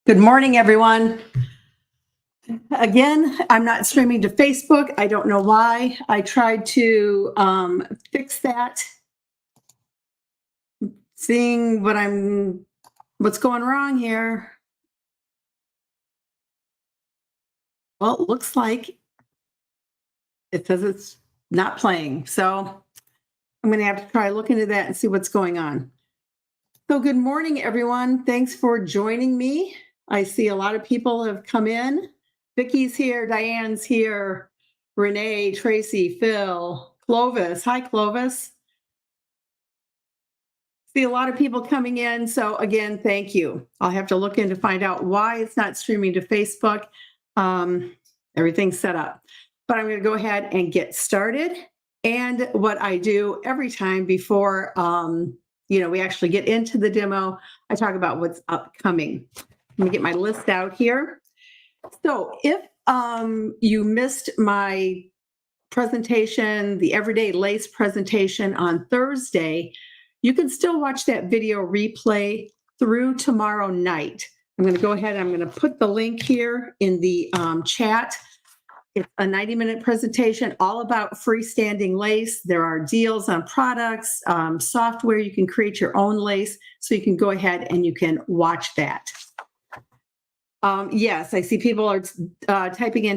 Good morning, everyone. Again, I'm not streaming to Facebook. I don't know why. I tried to fix that, seeing what's going wrong here. Well, it looks like it says it's not playing. So I'm going to have to try look into that and see what's going on. So good morning, everyone. Thanks for joining me. I see a lot of people have come in. Vicky's here, Diane's here, Renee, Tracy, Phil, Clovis. Hi, Clovis. See a lot of people coming in. So again, thank you. I'll have to look in to find out why it's not streaming to Facebook. Everything's set up. But I'm going to go ahead and get started. And what I do every time before we actually get into the demo, I talk about what's upcoming. Let me get my list out here. So if you missed my presentation, the Everyday Lace presentation on Thursday, you can still watch that video replay through tomorrow night. I'm going to go ahead and I'm going to put the link here in the chat. It's a 90-minute presentation all about freestanding lace. There are deals on products, software. You can create your own lace. So you can go ahead and you can watch that. Yes, I see people are typing in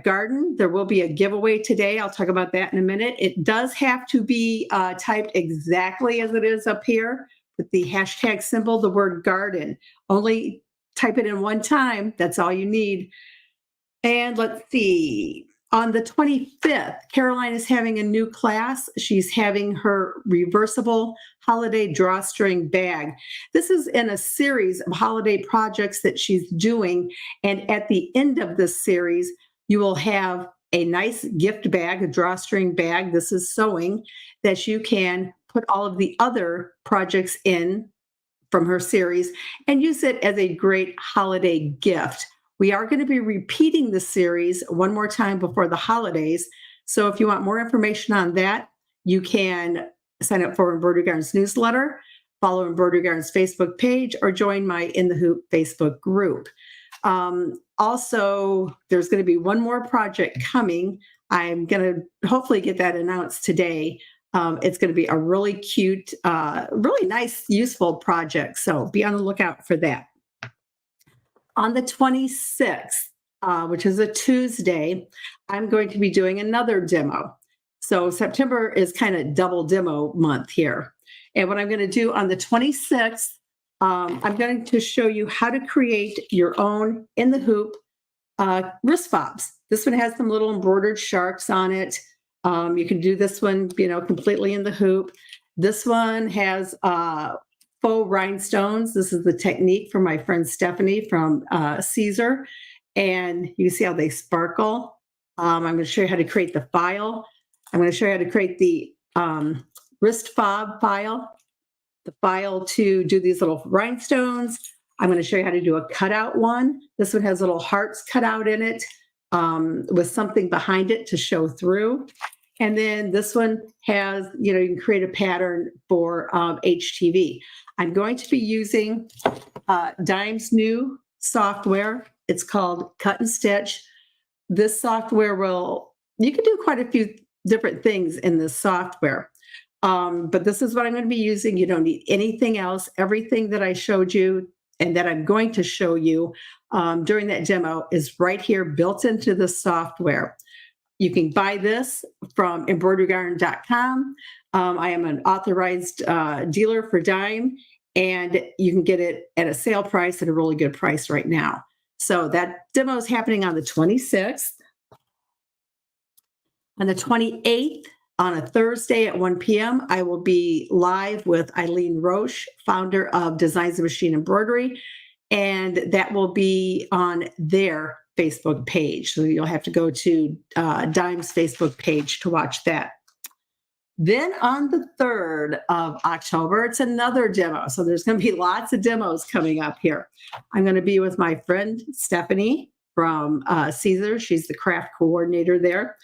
#garden. There will be a giveaway today. I'll talk about that in a minute. It does have to be typed exactly as it is up here with the hashtag symbol, the word garden. Only type it in one time. That's all you need. And let's see. On the 25th, Caroline is having a new class. She's having her reversible holiday drawstring bag. This is in a series of holiday projects that she's doing. And at the end of this series, you will have a nice gift bag, a drawstring bag. This is sewing that you can put all of the other projects in from her series and use it as a great holiday gift. We are going to be repeating the series one more time before the holidays. So if you want more information on that, you can sign up for Embroidery Garden's newsletter, follow Embroidery Garden's Facebook page, or join my In the Hoop Facebook group. Also, there's going to be one more project coming. I'm going to hopefully get that announced today. It's going to be a really cute, really nice, useful project. So be on the lookout for that. On the 26th, which is a Tuesday, I'm going to be doing another demo. So September is kind of double demo month here. And what I'm going to do on the 26th, I'm going to show you how to create your own In the Hoop wrist fobs. This one has some little embroidered sharks on it. You can do this one, completely in the hoop. This one has faux rhinestones. This is the technique from my friend Stephanie from Caesar. And you see how they sparkle. I'm going to show you how to create the file. I'm going to show you how to create the wrist fob file. the file to do these little rhinestones. I'm going to show you how to do a cutout one. This one has little hearts cut out in it with something behind it to show through. And then this one has, you can create a pattern for HTV. I'm going to be using Dime's new software. It's called Cut and Stitch. This software you can do quite a few different things in this software. But this is what I'm going to be using. You don't need anything else. Everything that I showed you and that I'm going to show you during that demo is right here built into the software. You can buy this from embroiderygarden.com. I am an authorized dealer for Dime, and you can get it at a sale price at a really good price right now. So that demo is happening on the 26th. On the 28th, on a Thursday at 1 p.m., I will be live with Eileen Roche, founder of Designs of Machine Embroidery, and that will be on their Facebook page. So you'll have to go to Dime's Facebook page to watch that. Then on the 3rd of October, it's another demo. So there's going to be lots of demos coming up here. I'm going to be with my friend Stephanie from Caesar. She's the craft coordinator there.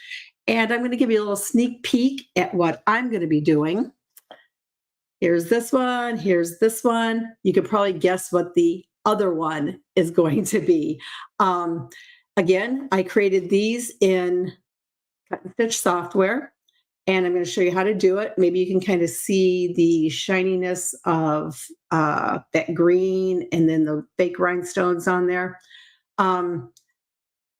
And I'm going to give you a little sneak peek at what I'm going to be doing. Here's this one. Here's this one. You could probably guess what the other one is going to be. Again, I created these in Cut and Stitch software, and I'm going to show you how to do it. Maybe you can kind of see the shininess of that green and then the fake rhinestones on there. I'm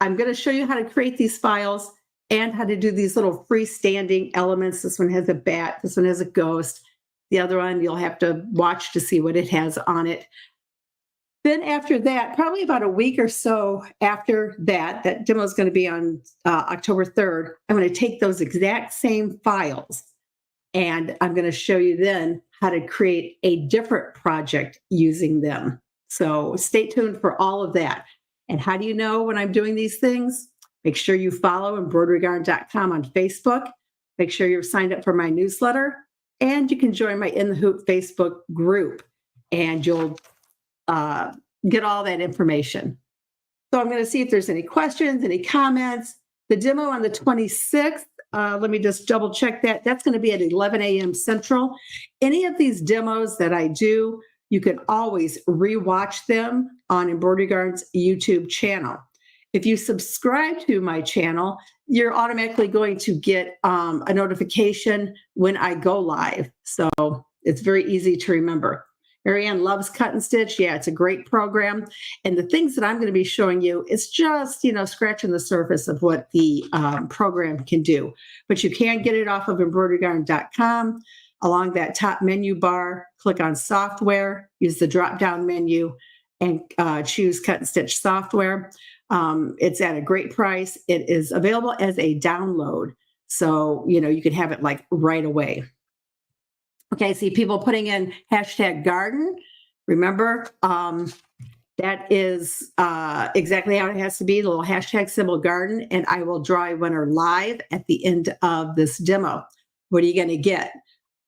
going to show you how to create these files and how to do these little freestanding elements. This one has a bat. This one has a ghost. The other one, you'll have to watch to see what it has on it. Then after that, probably about a week or so after that demo is going to be on October 3rd. I'm going to take those exact same files and I'm going to show you then how to create a different project using them. So stay tuned for all of that. And how do you know when I'm doing these things? Make sure you follow embroiderygarden.com on Facebook. Make sure you're signed up for my newsletter, and you can join my In the Hoop Facebook group, and you'll get all that information. So I'm going to see if there's any questions, any comments. The demo on the 26th, let me just double check that. That's going to be at 11 a.m. Central. Any of these demos that I do, you can always rewatch them on Embroidery Garden's YouTube channel. If you subscribe to my channel, you're automatically going to get a notification when I go live. So it's very easy to remember. Marianne loves Cut and Stitch. Yeah, it's a great program. And the things that I'm going to be showing you is just, scratching the surface of what the program can do. But you can get it off of embroiderygarden.com. Along that top menu bar, click on software, use the drop-down menu, and choose Cut and Stitch software. It's at a great price. It is available as a download. So, you can have it like right away. Okay, see people putting in #garden. Remember, that is exactly how it has to be, the little hashtag symbol garden, and I will draw a winner live at the end of this demo. What are you going to get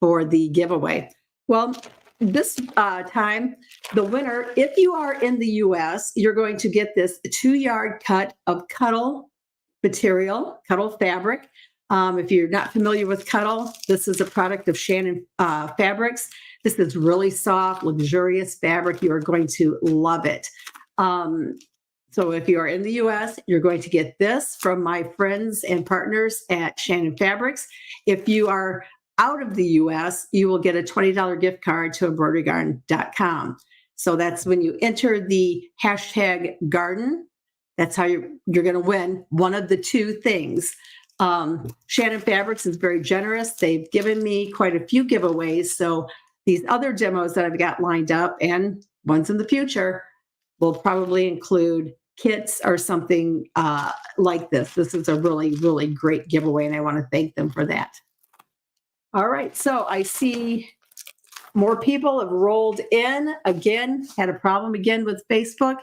for the giveaway? Well, this time, the winner, if you are in the US, you're going to get this 2-yard cut of Cuddle material, Cuddle fabric. If you're not familiar with Cuddle, this is a product of Shannon Fabrics. This is really soft, luxurious fabric. You are going to love it. So if you are in the US, you're going to get this from my friends and partners at Shannon Fabrics. If you are out of the US, you will get a $20 gift card to embroiderygarden.com. So that's when you enter the #garden. That's how you're going to win one of the two things. Shannon Fabrics is very generous. They've given me quite a few giveaways. So these other demos that I've got lined up and ones in the future will probably include kits or something like this. This is a really, really great giveaway, and I want to thank them for that. All right, so I see more people have rolled in. Again, had a problem again with Facebook,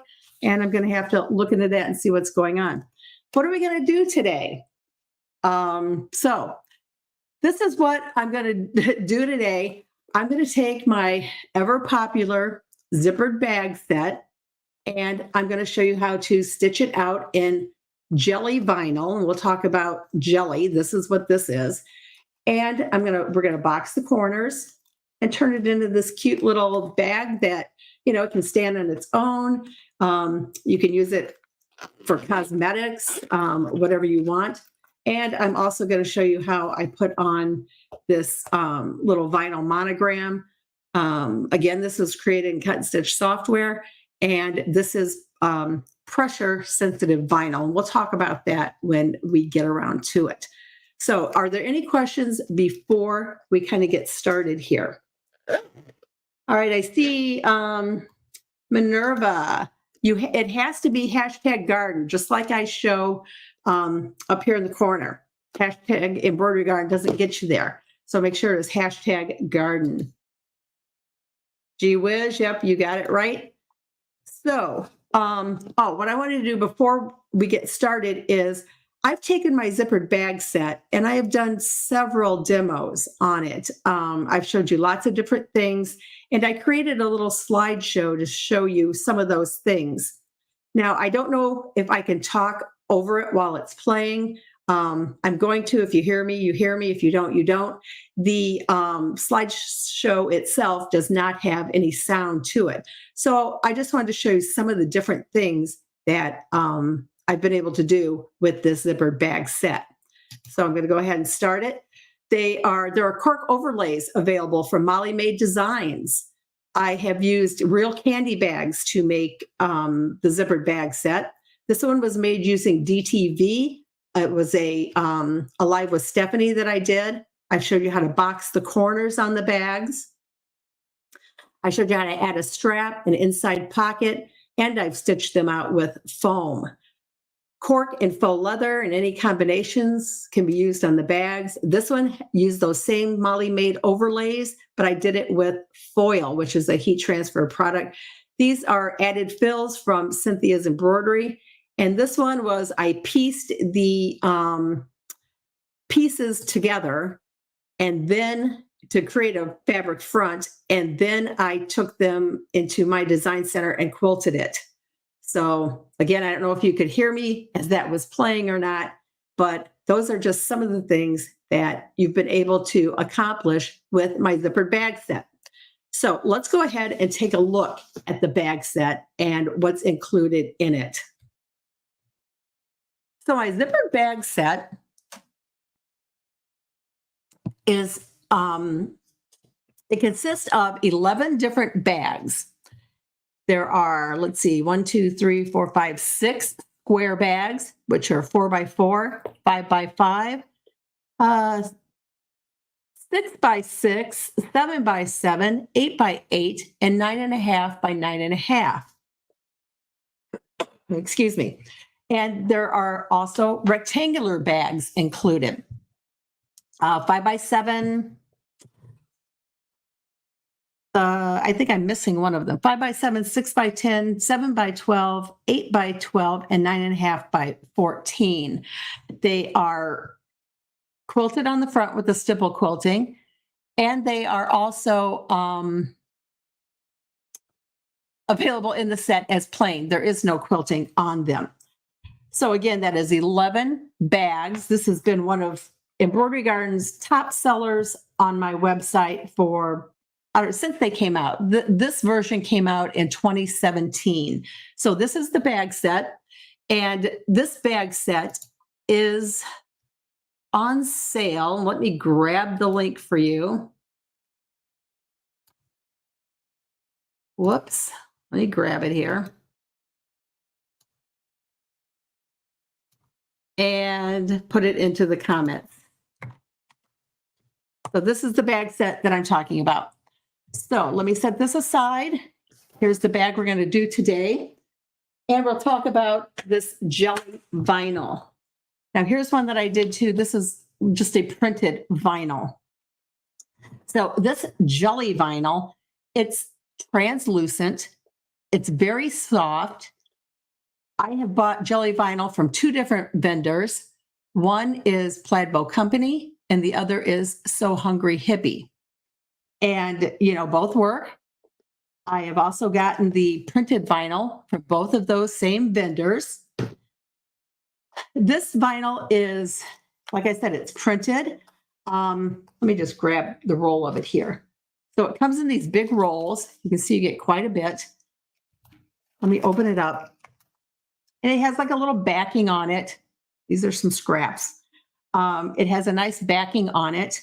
and I'm going to have to look into that and see what's going on. What are we going to do today? So this is what I'm going to do today. I'm going to take my ever popular zippered bag set, and I'm going to show you how to stitch it out in jelly vinyl. And we'll talk about jelly. This is what this is. And we're going to box the corners and turn it into this cute little bag that, it can stand on its own. You can use it for cosmetics, whatever you want. And I'm also going to show you how I put on this little vinyl monogram. Again, this was created in Cut and Stitch software, and this is pressure sensitive vinyl. And we'll talk about that when we get around to it. So are there any questions before we kind of get started here? All right, I see Minerva. It has to be #garden, just like I show up here in the corner. #embroidery garden doesn't get you there. So make sure it's #garden. Gee whiz, yep, you got it right. So, what I wanted to do before we get started is I've taken my zippered bag set and I have done several demos on it. I've showed you lots of different things, and I created a little slideshow to show you some of those things. Now, I don't know if I can talk over it while it's playing. I'm going to. If you hear me, you hear me. If you don't, you don't. The slideshow itself does not have any sound to it. So I just wanted to show you some of the different things that I've been able to do with this zippered bag set. So I'm going to go ahead and start it. There are cork overlays available from Molly Made Designs. I have used real candy bags to make the zippered bag set. This one was made using DTV. It was a Live with Stephanie that I did. I showed you how to box the corners on the bags. I showed you how to add a strap, an inside pocket, and I've stitched them out with foam. Cork and faux leather and any combinations can be used on the bags. This one used those same Molly Made overlays, but I did it with foil, which is a heat transfer product. These are added fills from Cynthia's Embroidery. And this one was, I pieced the pieces together and then to create a fabric front. And then I took them into my design center and quilted it. So again, I don't know if you could hear me as that was playing or not, but those are just some of the things that you've been able to accomplish with my zippered bag set. So let's go ahead and take a look at the bag set and what's included in it. So my zippered bag set is, it consists of 11 different bags. There are, let's see, 1, 2, 3, 4, 5, 6 square bags, which are 4x4, 5x5, 6x6, 7x7, 8x8, and 9.5 by 9.5. Excuse me. And there are also rectangular bags included. 5x7. I think I'm missing one of them. 5x7, 6x10, 7x12, 8x12, and 9.5 by 14. They are quilted on the front with the stipple quilting, and they are also available in the set as plain. There is no quilting on them. So again, that is 11 bags. This has been one of Embroidery Garden's top sellers on my website since they came out. This version came out in 2017. So this is the bag set. And this bag set is on sale. Let me grab the link for you. Whoops. Let me grab it here. And put it into the comments. So this is the bag set that I'm talking about. So let me set this aside. Here's the bag we're going to do today. And we'll talk about this jelly vinyl. Now here's one that I did too. This is just a printed vinyl. So this jelly vinyl, it's translucent. It's very soft. I have bought jelly vinyl from 2 different vendors. One is Plaid Bow Company and the other is So Hungry Hippie. And, both work. I have also gotten the printed vinyl from both of those same vendors. This vinyl is, like I said, it's printed. Let me just grab the roll of it here. So it comes in these big rolls. You can see you get quite a bit. Let me open it up. And it has like a little backing on it. These are some scraps. It has a nice backing on it.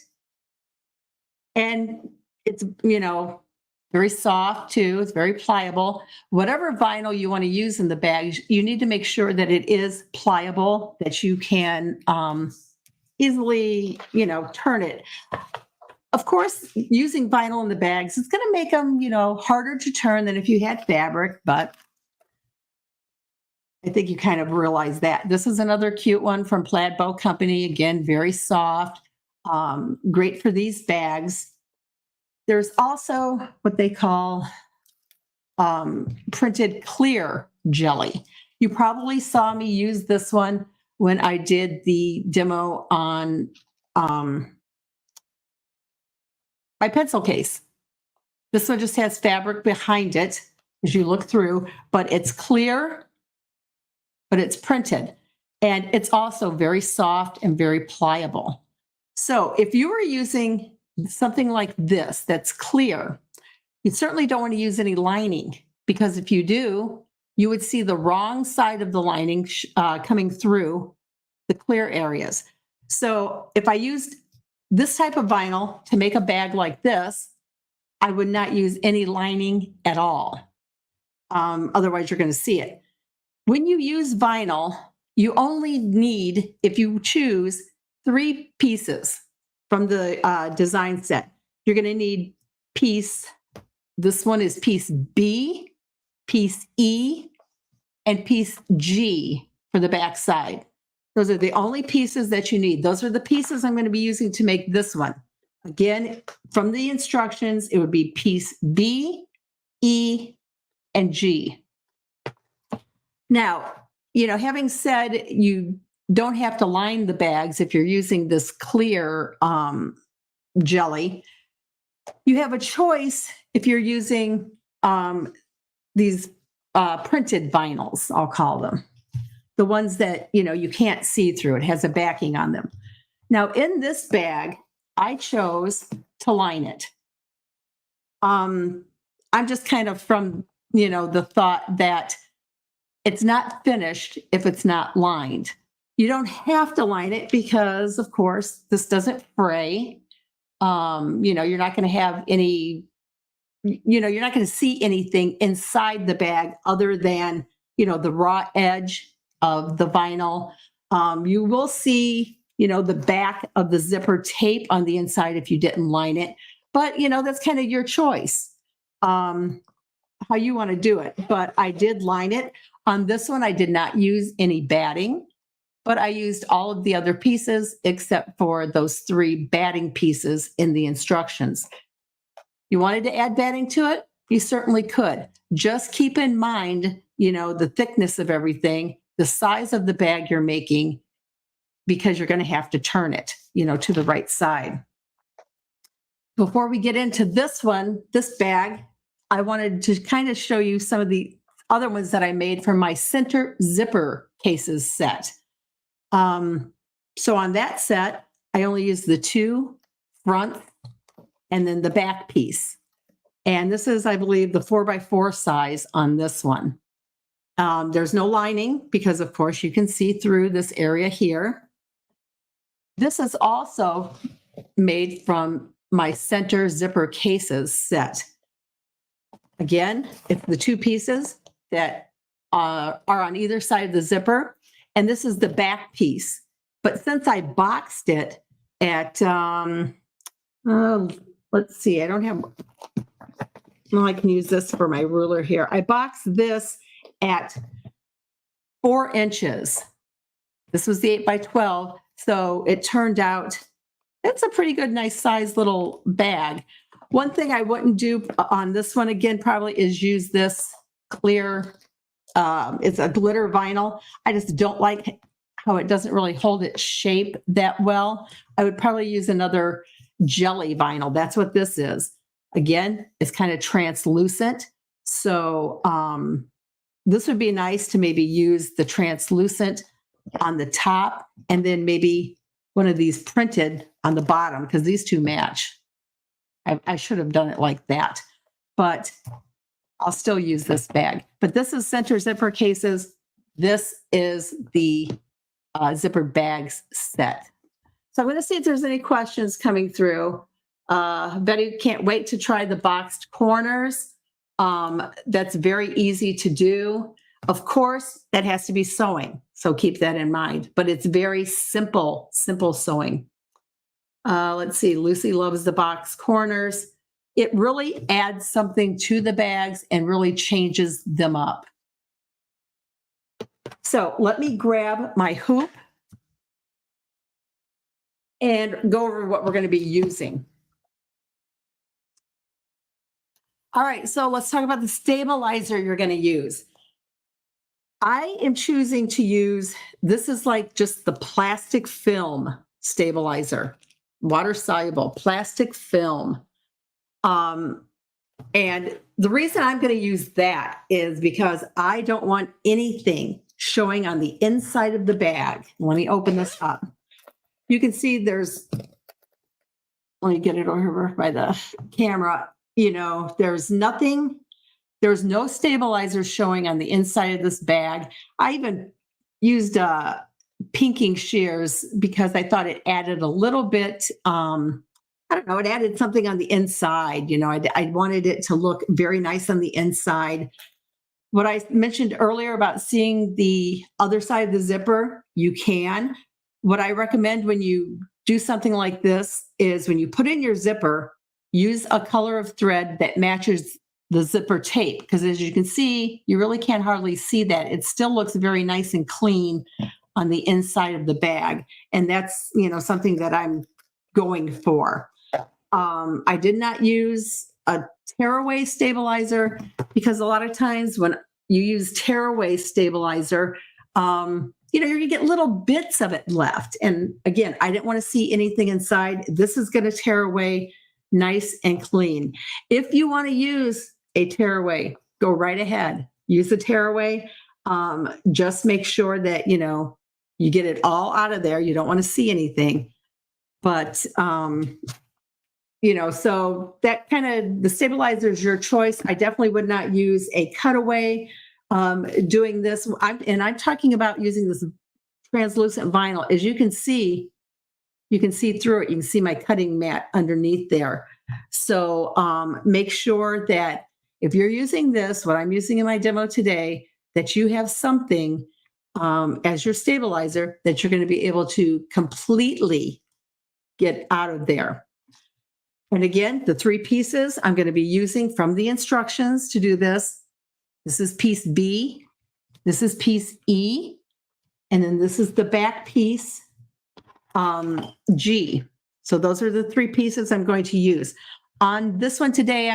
And it's, very soft too. It's very pliable. Whatever vinyl you want to use in the bag, you need to make sure that it is pliable, that you can easily, turn it. Of course, using vinyl in the bags is going to make them, harder to turn than if you had fabric, but I think you kind of realize that. This is another cute one from Plaid Bow Company. Again, very soft, great for these bags. There's also what they call printed clear jelly. You probably saw me use this one when I did the demo on my pencil case. This one just has fabric behind it as you look through, but it's clear, but it's printed. And it's also very soft and very pliable. So if you were using something like this that's clear, you certainly don't want to use any lining, because if you do, you would see the wrong side of the lining coming through the clear areas. So if I used this type of vinyl to make a bag like this, I would not use any lining at all. Otherwise, you're going to see it. When you use vinyl, you only need, if you choose, 3 pieces from the design set. You're going to need piece, this one is piece B, piece E, and piece G for the back side. Those are the only pieces that you need. Those are the pieces I'm going to be using to make this one. Again, from the instructions, it would be piece B, E, and G. Now, having said you don't have to line the bags if you're using this clear jelly, you have a choice if you're using these printed vinyls, I'll call them. The ones that, you can't see through. It has a backing on them. Now, in this bag, I chose to line it. I'm just kind of from, the thought that it's not finished if it's not lined. You don't have to line it because, of course, this doesn't fray. You're not going to have any, you're not going to see anything inside the bag other than, the raw edge of the vinyl. You will see, the back of the zipper tape on the inside if you didn't line it. But, that's kind of your choice, how you want to do it. But I did line it. On this one, I did not use any batting, but I used all of the other pieces except for those 3 batting pieces in the instructions. You wanted to add batting to it? You certainly could. Just keep in mind, the thickness of everything, the size of the bag you're making, because you're going to have to turn it, to the right side. Before we get into this one, this bag, I wanted to kind of show you some of the other ones that I made for my center zipper cases set. So on that set, I only used the 2 front and then the back piece. And this is, I believe, the 4x4 size on this one. There's no lining because, of course, you can see through this area here. This is also made from my center zipper cases set. Again, it's the 2 pieces that are on either side of the zipper, and this is the back piece. But since I boxed it at, let's see, I don't have, well, I can use this for my ruler here. I boxed this at 4 inches. This was the 8x12, so it turned out, it's a pretty good, nice size little bag. One thing I wouldn't do on this one, again, probably is use this clear, it's a glitter vinyl. I just don't like how it doesn't really hold its shape that well. I would probably use another jelly vinyl. That's what this is. Again, it's kind of translucent. So this would be nice to maybe use the translucent on the top and then maybe one of these printed on the bottom because these two match. I should have done it like that, but I'll still use this bag. But this is center zipper cases. This is the zippered bags set. So I'm going to see if there's any questions coming through. Betty can't wait to try the boxed corners. That's very easy to do. Of course, that has to be sewing, so keep that in mind. But it's very simple sewing. Let's see, Lucy loves the box corners. It really adds something to the bags and really changes them up. So let me grab my hoop and go over what we're going to be using. All right, so let's talk about the stabilizer you're going to use. I am choosing to use, this is like just the plastic film stabilizer, water soluble plastic film. And the reason I'm going to use that is because I don't want anything showing on the inside of the bag. Let me open this up. You can see there's, let me get it over by the camera. You know, there's nothing, there's no stabilizer showing on the inside of this bag. I even used pinking shears because I thought it added a little bit, I don't know, it added something on the inside. You know, I wanted it to look very nice on the inside. What I mentioned earlier about seeing the other side of the zipper, you can. What I recommend when you do something like this is when you put in your zipper, use a color of thread that matches the zipper tape, because as you can see, you really can't hardly see that. It still looks very nice and clean on the inside of the bag. And that's, you know, something that I'm going for. I did not use a tearaway stabilizer because a lot of times when you use tearaway stabilizer, you know, you're going to get little bits of it left. And again, I didn't want to see anything inside. This is going to tear away nice and clean. If you want to use a tearaway, go right ahead. Use the tearaway. Just make sure that, you know, you get it all out of there. You don't want to see anything. But, you know, so that kind of, the stabilizer is your choice. I definitely would not use a cutaway doing this. I'm talking about using this translucent vinyl. As you can see through it. You can see my cutting mat underneath there. So make sure that if you're using this, what I'm using in my demo today, that you have something as your stabilizer that you're going to be able to completely get out of there. And again, the 3 pieces I'm going to be using from the instructions to do this. This is piece B, this is piece E, and then this is the back piece, G. So those are the 3 pieces I'm going to use. On this one today,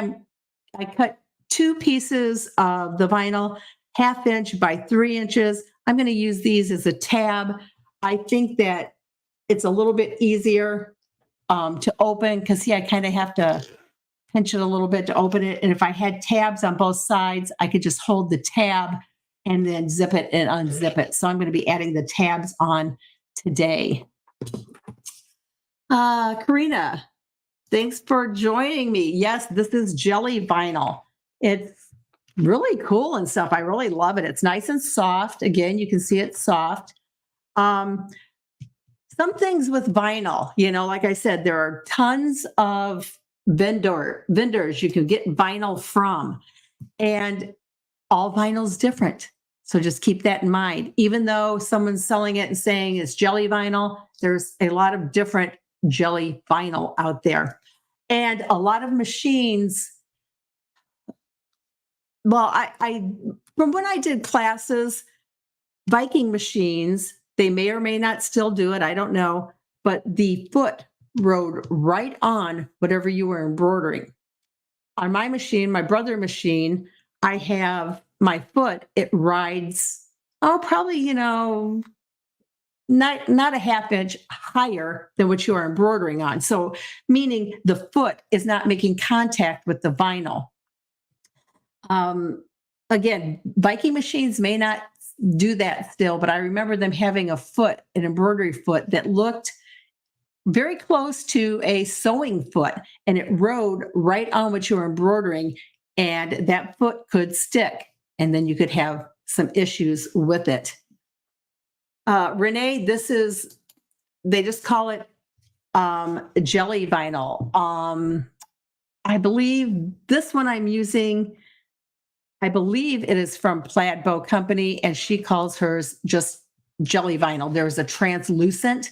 I cut 2 pieces of the vinyl, 1/2 inch by 3 inches. I'm going to use these as a tab. I think that it's a little bit easier to open because see, I kind of have to pinch it a little bit to open it. And if I had tabs on both sides, I could just hold the tab and then zip it and unzip it. So I'm going to be adding the tabs on today. Karina, thanks for joining me. Yes, this is jelly vinyl. It's really cool and stuff. I really love it. It's nice and soft. Again, you can see it's soft. Some things with vinyl, you know, like I said, there are tons of vendors you can get vinyl from, and all vinyl is different. So just keep that in mind. Even though someone's selling it and saying it's jelly vinyl, there's a lot of different jelly vinyl out there. And a lot of machines, well, I from when I did classes, Viking machines, they may or may not still do it, I don't know, but the foot rode right on whatever you were embroidering. On my machine, my brother machine, I have my foot, it rides, oh, probably, you know, not a half inch higher than what you are embroidering on. So meaning the foot is not making contact with the vinyl. Again, Viking machines may not do that still, but I remember them having a foot, an embroidery foot that looked very close to a sewing foot, and it rode right on what you were embroidering, and that foot could stick, and then you could have some issues with it. Renee, they just call it jelly vinyl. I believe this one I'm using, I believe it is from Plaid Bow Company, and she calls hers just jelly vinyl. There's a translucent,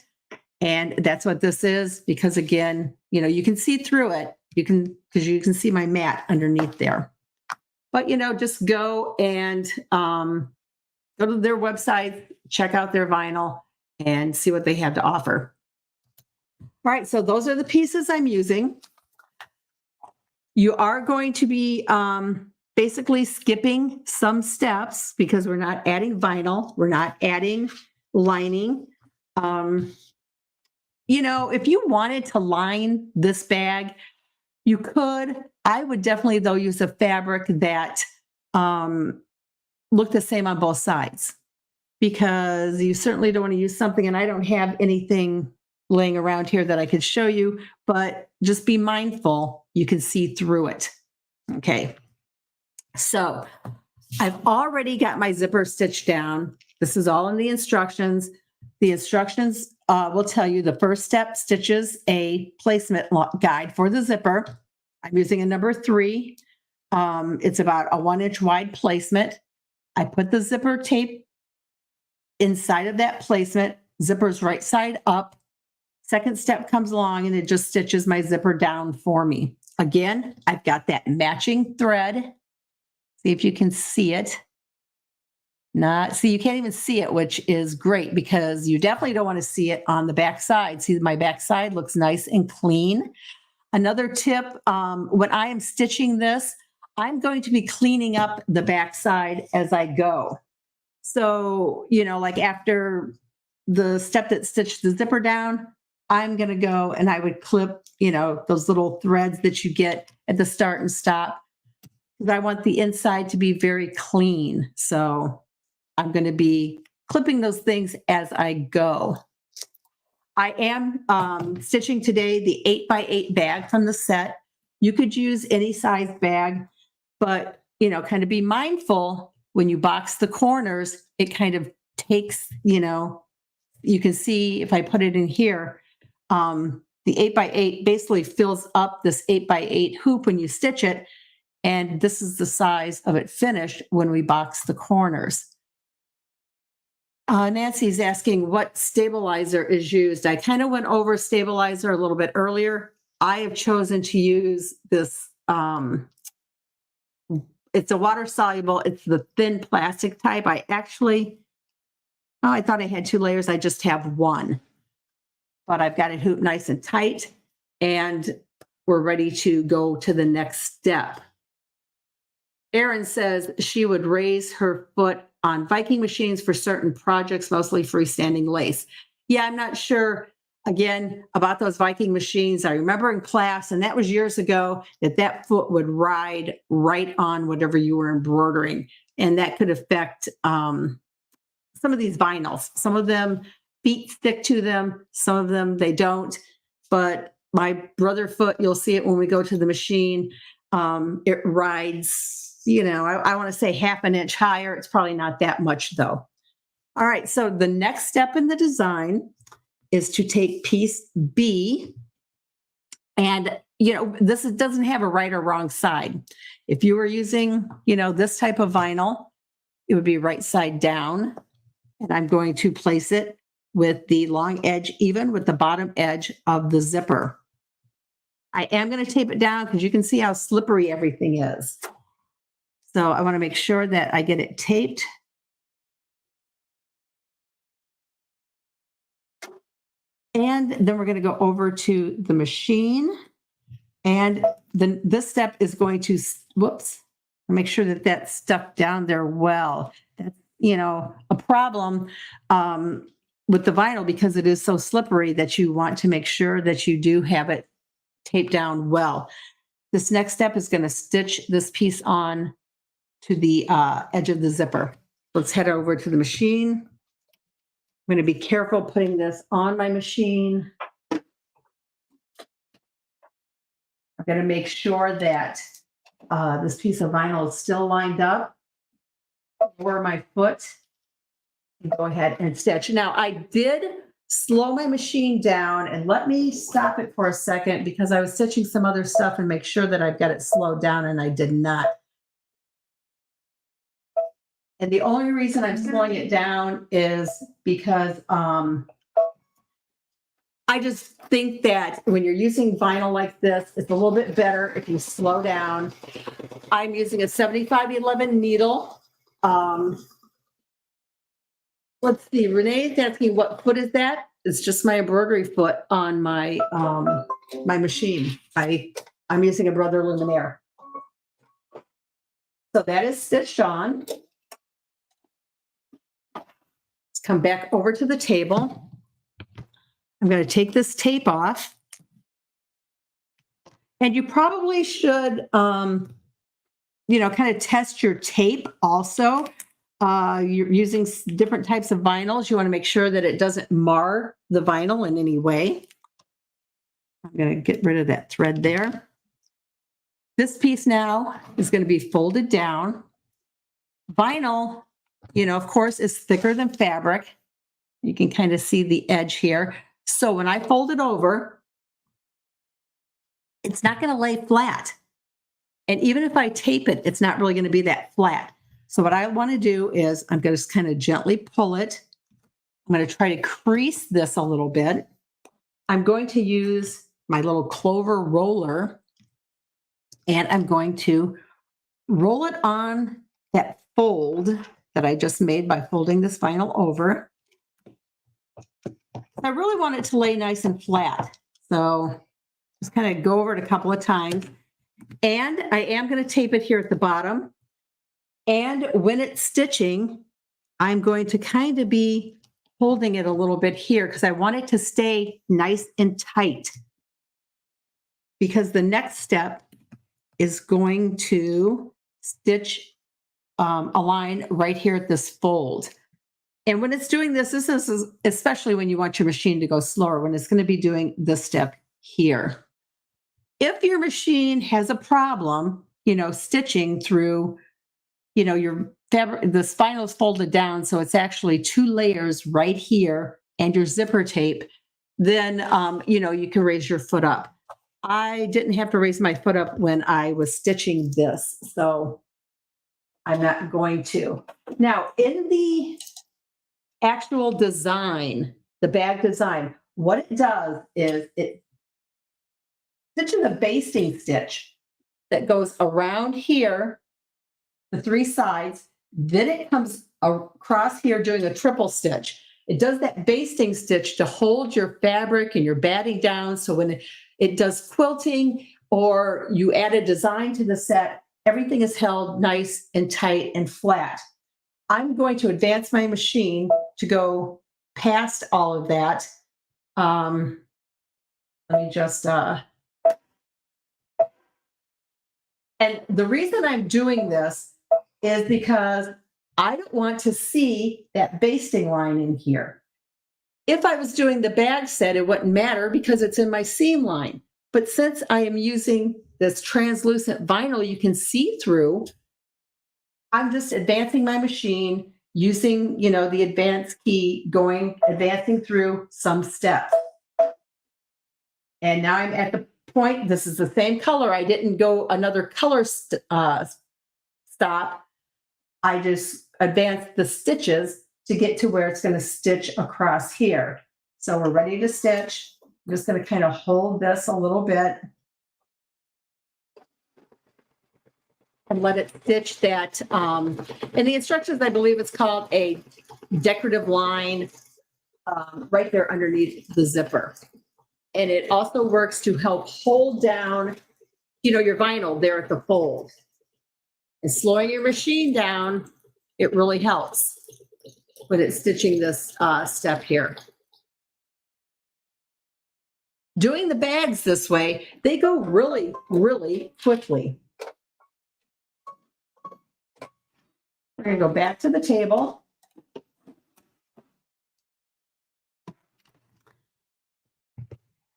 and that's what this is, because again, you can see through it. Because you can see my mat underneath there. But, just go and go to their website, check out their vinyl, and see what they have to offer. All right, so those are the pieces I'm using. You are going to be basically skipping some steps because we're not adding vinyl, we're not adding lining. If you wanted to line this bag, you could. I would definitely, though, use a fabric that looked the same on both sides, because you certainly don't want to use something, and I don't have anything laying around here that I could show you, but just be mindful you can see through it. Okay. So I've already got my zipper stitched down. This is all in the instructions. The instructions will tell you the first step stitches a placement guide for the zipper. I'm using a number 3. It's about a 1-inch wide placement. I put the zipper tape inside of that placement. Zipper's right side up. Second step comes along and it just stitches my zipper down for me. Again, I've got that matching thread. See if you can see it. You can't even see it, which is great because you definitely don't want to see it on the back side. See, my back side looks nice and clean. Another tip, when I am stitching this, I'm going to be cleaning up the back side as I go. So, like after the step that stitched the zipper down, I'm going to go and I would clip, those little threads that you get at the start and stop, because I want the inside to be very clean. So I'm going to be clipping those things as I go. I am stitching today the 8x8 bag from the set. You could use any size bag, but, kind of be mindful when you box the corners, it kind of takes, you can see if I put it in here, the 8x8 basically fills up this 8x8 hoop when you stitch it. And this is the size of it finished when we box the corners. Nancy's asking what stabilizer is used. I kind of went over stabilizer a little bit earlier. I have chosen to use this. It's a water soluble. It's the thin plastic type. I thought I had 2 layers. I just have 1. But I've got it hooped nice and tight, and we're ready to go to the next step. Erin says she would raise her foot on Viking machines for certain projects, mostly freestanding lace. Yeah, I'm not sure, again, about those Viking machines. I remember in class, and that was years ago, that foot would ride right on whatever you were embroidering. And that could affect some of these vinyls. Some of them, feet stick to them. Some of them, they don't. But my brother foot, you'll see it when we go to the machine. It rides, I want to say half an inch higher. It's probably not that much though. All right, so the next step in the design is to take piece B, and this doesn't have a right or wrong side. If you were using, this type of vinyl, it would be right side down, and I'm going to place it with the long edge even with the bottom edge of the zipper. I am going to tape it down because you can see how slippery everything is. So I want to make sure that I get it taped. And then we're going to go over to the machine. And then this step is going to, make sure that that's stuck down there well. That's, a problem with the vinyl, because it is so slippery, that you want to make sure that you do have it taped down well. This next step is going to stitch this piece on to the edge of the zipper. Let's head over to the machine. I'm going to be careful putting this on my machine. I'm going to make sure that this piece of vinyl is still lined up over my foot. Go ahead and stitch. Now, I did slow my machine down, and let me stop it for a second because I was stitching some other stuff and make sure that I've got it slowed down, and I did not. And the only reason I'm slowing it down is because I just think that when you're using vinyl like this, it's a little bit better if you slow down. I'm using a 7511 needle. Let's see, Renee's asking what foot is that? It's just my embroidery foot on my my machine. I'm using a Brother Luminaire. So that is stitched on. Let's come back over to the table. I'm going to take this tape off. And you probably should, kind of test your tape also. You're using different types of vinyls. You want to make sure that it doesn't mar the vinyl in any way. I'm going to get rid of that thread there. This piece now is going to be folded down. Vinyl, of course, is thicker than fabric. You can kind of see the edge here. So when I fold it over, it's not going to lay flat. And even if I tape it, it's not really going to be that flat. So what I want to do is I'm going to just kind of gently pull it. I'm going to try to crease this a little bit. I'm going to use my little clover roller, and I'm going to roll it on that fold that I just made by folding this vinyl over. I really want it to lay nice and flat. So just kind of go over it a couple of times. And I am going to tape it here at the bottom. And when it's stitching, I'm going to kind of be holding it a little bit here because I want it to stay nice and tight. Because the next step is going to stitch a line right here at this fold. And when it's doing this, this is especially when you want your machine to go slower, when it's going to be doing this step here. If your machine has a problem, stitching through your fabric, the spinal is folded down, so it's actually 2 layers right here, and your zipper tape, then, you can raise your foot up. I didn't have to raise my foot up when I was stitching this, so I'm not going to. Now, in the actual design, the bag design, what it does is it stitches a basting stitch that goes around here, the 3 sides, then it comes across here doing a triple stitch. It does that basting stitch to hold your fabric and your batting down, so when it does quilting or you add a design to the set, everything is held nice and tight and flat. I'm going to advance my machine to go past all of that. Let me just... And the reason I'm doing this is because I don't want to see that basting line in here. If I was doing the bag set, it wouldn't matter because it's in my seam line. But since I am using this translucent vinyl you can see through, I'm just advancing my machine using, the advance key, advancing through some steps. And now I'm at the point, this is the same color. I didn't go another color stop. I just advanced the stitches to get to where it's going to stitch across here. So we're ready to stitch. I'm just going to kind of hold this a little bit and let it stitch that. In the instructions, I believe it's called a decorative line right there underneath the zipper. And it also works to help hold down, your vinyl there at the fold. And slowing your machine down, it really helps when it's stitching this step here. doing the bags this way, they go really, really quickly. We're going to go back to the table.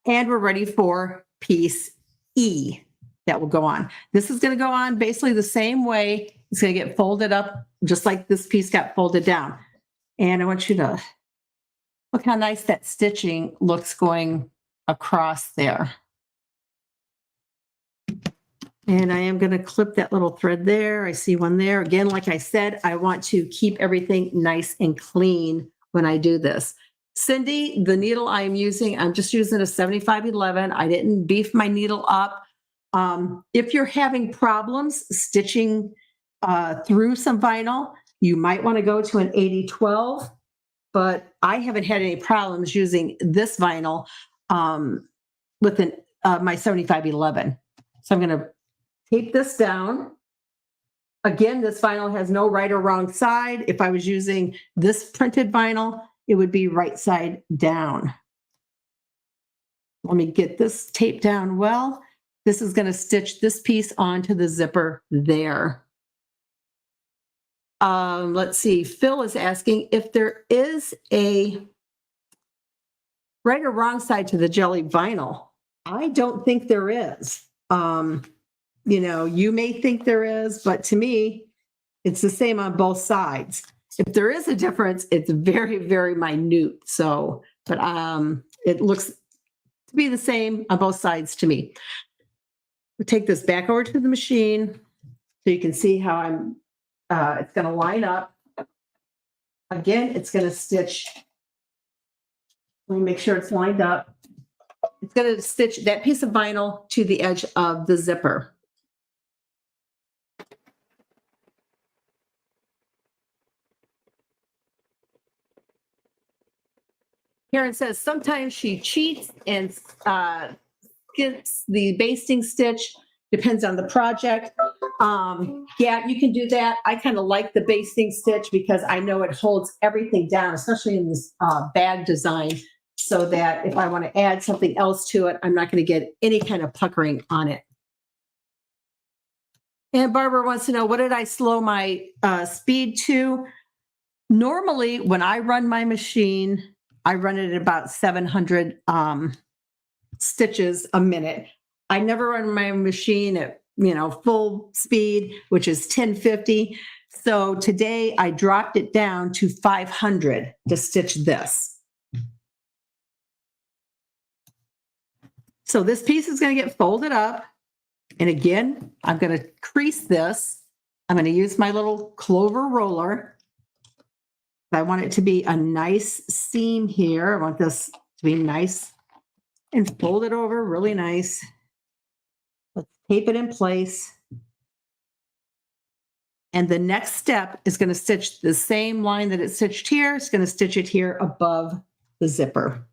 And we're ready for piece E that will go on. This is going to go on basically the same way. It's going to get folded up just like this piece got folded down. And I want you to look how nice that stitching looks going across there. And I am going to clip that little thread there. I see one there. Again, like I said, I want to keep everything nice and clean when I do this. Cindy, the needle I'm using, I'm just using a 7511. I didn't beef my needle up. If you're having problems stitching through some vinyl, you might want to go to an 8012, but I haven't had any problems using this vinyl with my 7511. So I'm going to tape this down. Again, this vinyl has no right or wrong side. If I was using this printed vinyl, it would be right side down. Let me get this taped down well. This is going to stitch this piece onto the zipper there. Let's see. Phil is asking if there is a right or wrong side to the jelly vinyl. I don't think there is. You know, you may think there is, but to me, it's the same on both sides. If there is a difference, it's very, very minute. So, but it looks to be the same on both sides to me. We'll take this back over to the machine so you can see how it's going to line up. Again, it's going to stitch. Let me make sure it's lined up. It's going to stitch that piece of vinyl to the edge of the zipper. Karen says sometimes she cheats and skips the basting stitch. Depends on the project. Yeah, you can do that. I kind of like the basting stitch because I know it holds everything down, especially in this bag design, so that if I want to add something else to it, I'm not going to get any kind of puckering on it. And Barbara wants to know, what did I slow my speed to? Normally, when I run my machine, I run it at about 700 stitches a minute. I never run my machine at, full speed, which is 1050. So today I dropped it down to 500 to stitch this. So this piece is going to get folded up. And again, I'm going to crease this. I'm going to use my little clover roller. I want it to be a nice seam here. I want this to be nice and fold it over really nice. Let's tape it in place. And the next step is going to stitch the same line that it stitched here. It's going to stitch it here above the zipper.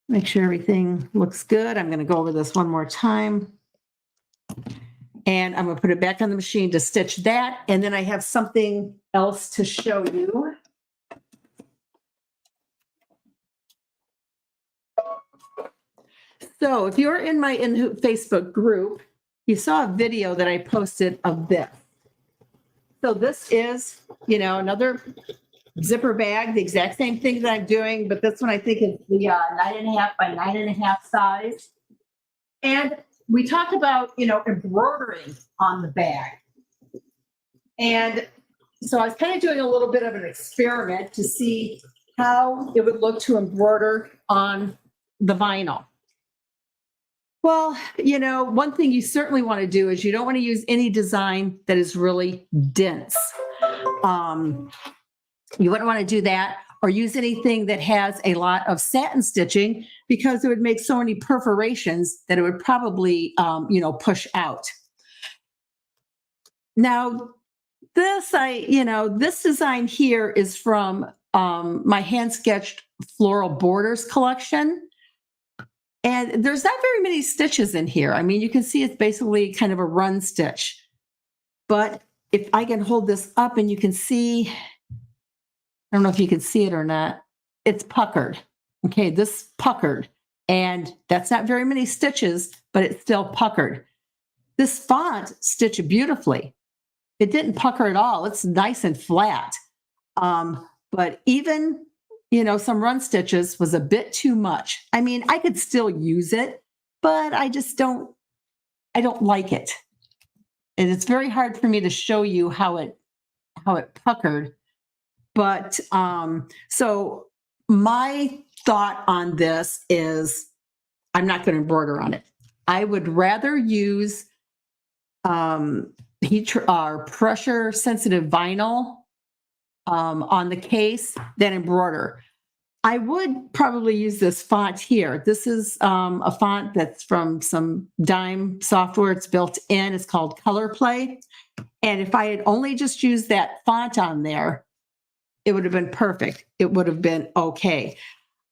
Make sure everything looks good. I'm going to go over this one more time. And I'm going to put it back on the machine to stitch that. And then I have something else to show you. So if you're in my Facebook group, you saw a video that I posted of this. So this is, another zipper bag, the exact same thing that I'm doing, but this one I think is the 9.5 by 9.5 size. And we talked about, embroidering on the bag. And so I was kind of doing a little bit of an experiment to see how it would look to embroider on the vinyl. Well, one thing you certainly want to do is you don't want to use any design that is really dense. You wouldn't want to do that or use anything that has a lot of satin stitching because it would make so many perforations that it would probably, push out. Now, this design here is from my hand-sketched floral borders collection. And there's not very many stitches in here. I mean, you can see it's basically kind of a run stitch. But if I can hold this up and you can see, I don't know if you can see it or not. it's puckered. Okay, this puckered. And that's not very many stitches, but it's still puckered. This font stitched beautifully. It didn't pucker at all. It's nice and flat. But even, some run stitches was a bit too much. I mean, I could still use it, but I don't like it. And it's very hard for me to show you how it puckered. But so my thought on this is I'm not going to embroider on it. I would rather use pressure sensitive vinyl on the case than embroider. I would probably use this font here. This is a font that's from some dime software. It's built in. It's called Color Play. And if I had only just used that font on there, it would have been perfect. It would have been okay.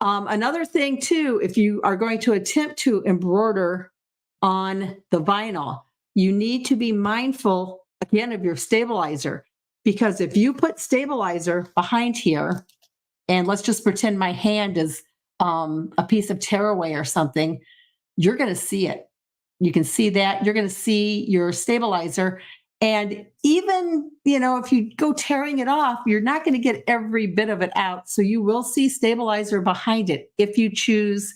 Another thing too, if you are going to attempt to embroider on the vinyl, you need to be mindful again of your stabilizer, because if you put stabilizer behind here, and let's just pretend my hand is a piece of tearaway or something, you're going to see it. You can see that. You're going to see your stabilizer. And even, if you go tearing it off, you're not going to get every bit of it out. So you will see stabilizer behind it. If you choose,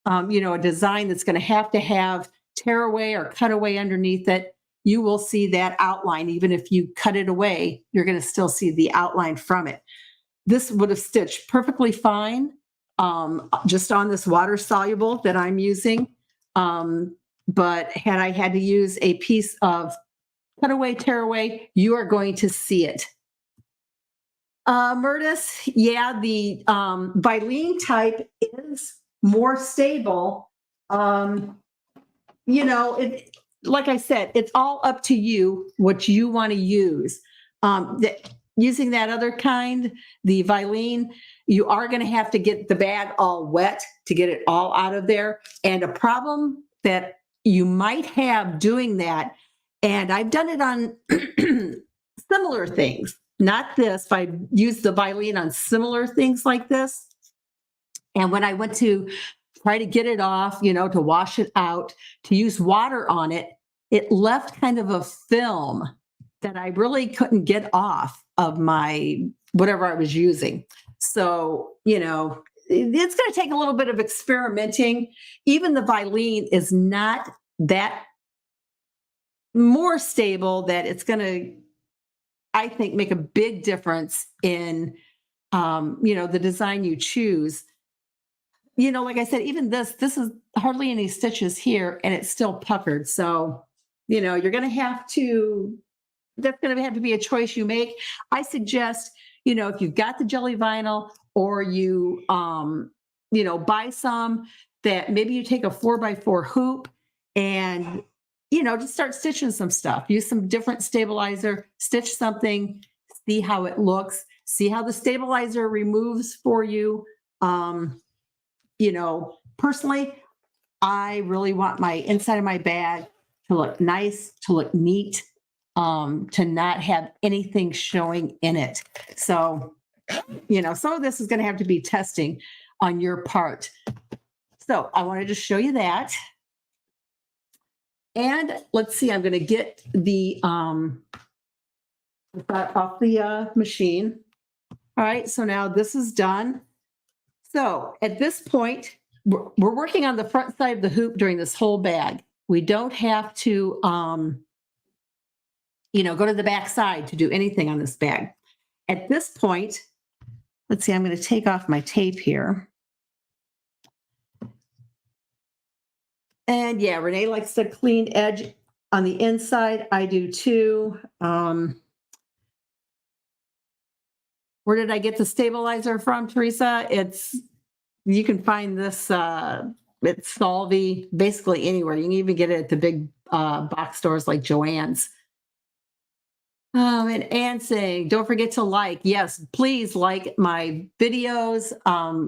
a design that's going to have tearaway or cutaway underneath it, you will see that outline. Even if you cut it away, you're going to still see the outline from it. This would have stitched perfectly fine just on this water soluble that I'm using. But had I had to use a piece of cutaway, tearaway, you are going to see it. Murtis, yeah, the Vilene type is more stable. Like I said, it's all up to you what you want to use. Using that other kind, the Vilene, you are going to have to get the bag all wet to get it all out of there. And a problem that you might have doing that, and I've done it on similar things, not this, but I used the Vilene on similar things like this. And when I went to try to get it off, to wash it out, to use water on it, it left kind of a film that I really couldn't get off of my whatever I was using. So, it's going to take a little bit of experimenting. Even the Vilene is not that more stable that it's going to, I think, make a big difference in, the design you choose. Like I said, even this is hardly any stitches here and it's still puckered. So, you're going to have to, that's going to have to be a choice you make. I suggest, if you've got the jelly vinyl or you, buy some, that maybe you take a 4x4 hoop and, just start stitching some stuff. Use some different stabilizer, stitch something, see how it looks, see how the stabilizer removes for you. Personally, I really want my inside of my bag to look nice, to look neat, to not have anything showing in it. So, some of this is going to have to be testing on your part. So I wanted to show you that. And let's see, I'm going to get the off the machine. All right, so now this is done. So at this point, we're working on the front side of the hoop during this whole bag. We don't have to, go to the back side to do anything on this bag. At this point, let's see, I'm going to take off my tape here. And yeah, Renee likes the clean edge on the inside. I do too. Where did I get the stabilizer from, Teresa? You can find this at Solvay, basically anywhere. You can even get it at the big box stores like Joann's. And Anne saying, don't forget to like. Yes, please like my videos,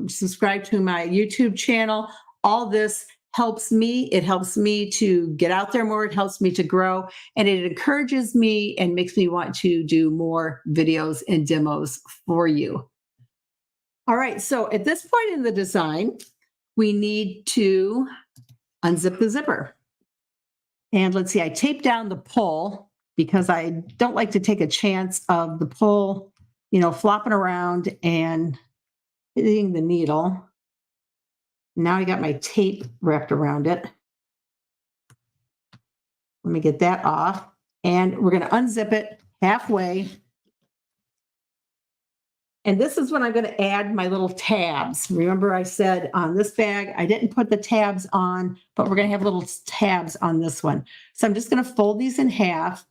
subscribe to my YouTube channel. All this helps me. It helps me to get out there more. It helps me to grow. And it encourages me and makes me want to do more videos and demos for you. All right, so at this point in the design, we need to unzip the zipper. And let's see, I taped down the pull because I don't like to take a chance of the pull, flopping around and hitting the needle. Now I got my tape wrapped around it. Let me get that off. And we're going to unzip it halfway. And this is when I'm going to add my little tabs. Remember I said on this bag, I didn't put the tabs on, but we're going to have little tabs on this one. So I'm just going to fold these in half,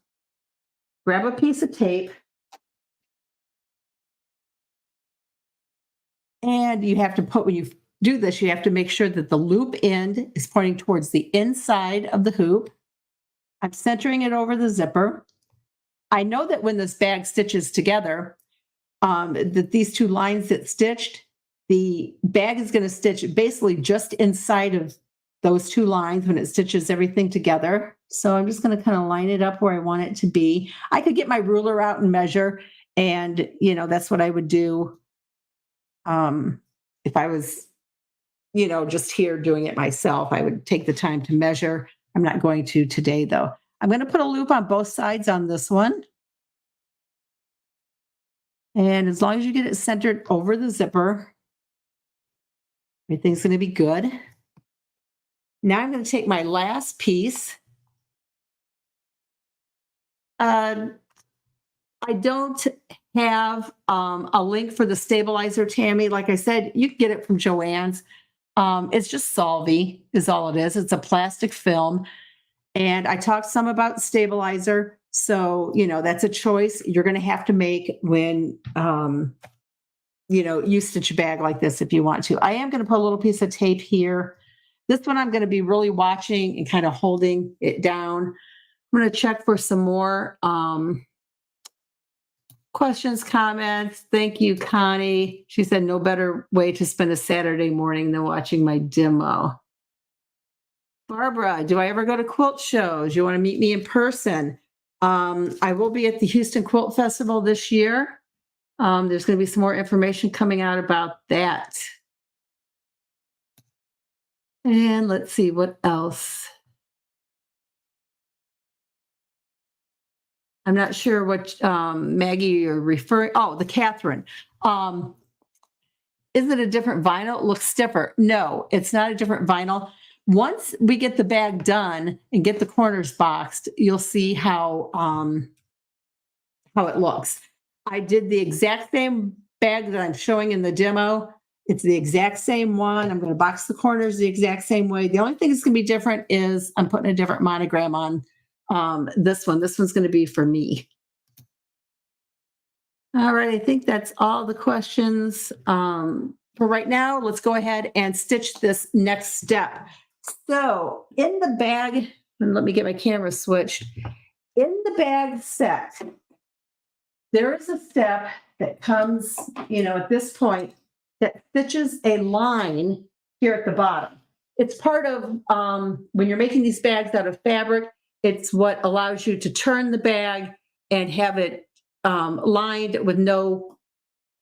grab a piece of tape, and you have to when you do this, you have to make sure that the loop end is pointing towards the inside of the hoop. I'm centering it over the zipper. I know that when this bag stitches together, that these two lines that stitched, the bag is going to stitch basically just inside of those two lines when it stitches everything together. So I'm just going to kind of line it up where I want it to be. I could get my ruler out and measure, and that's what I would do if I was just here doing it myself. I would take the time to measure. I'm not going to today though. I'm going to put a loop on both sides on this one. And as long as you get it centered over the zipper, everything's going to be good. Now I'm going to take my last piece. I don't have a link for the stabilizer, Tammy. Like I said, you can get it from Joann's. It's just Solvay is all it is. It's a plastic film. And I talked some about stabilizer. So, that's a choice you're going to have to make when, you stitch a bag like this if you want to. I am going to put a little piece of tape here. This one I'm going to be really watching and kind of holding it down. I'm going to check for some more questions, comments. Thank you, Connie. She said no better way to spend a Saturday morning than watching my demo. Barbara, do I ever go to quilt shows? You want to meet me in person? I will be at the Houston Quilt Festival this year. There's going to be some more information coming out about that. And let's see what else. I'm not sure what Maggie you're referring. Oh, the Catherine. Is it a different vinyl? It looks stiffer. No, it's not a different vinyl. Once we get the bag done and get the corners boxed, you'll see how it looks. I did the exact same bag that I'm showing in the demo. It's the exact same one. I'm going to box the corners the exact same way. The only thing that's going to be different is I'm putting a different monogram on this one. This one's going to be for me. All right, I think that's all the questions for right now. Let's go ahead and stitch this next step. So in the bag, and let me get my camera switched. In the bag set, there is a step that comes, at this point, that stitches a line here at the bottom. It's part of, when you're making these bags out of fabric, it's what allows you to turn the bag and have it lined with no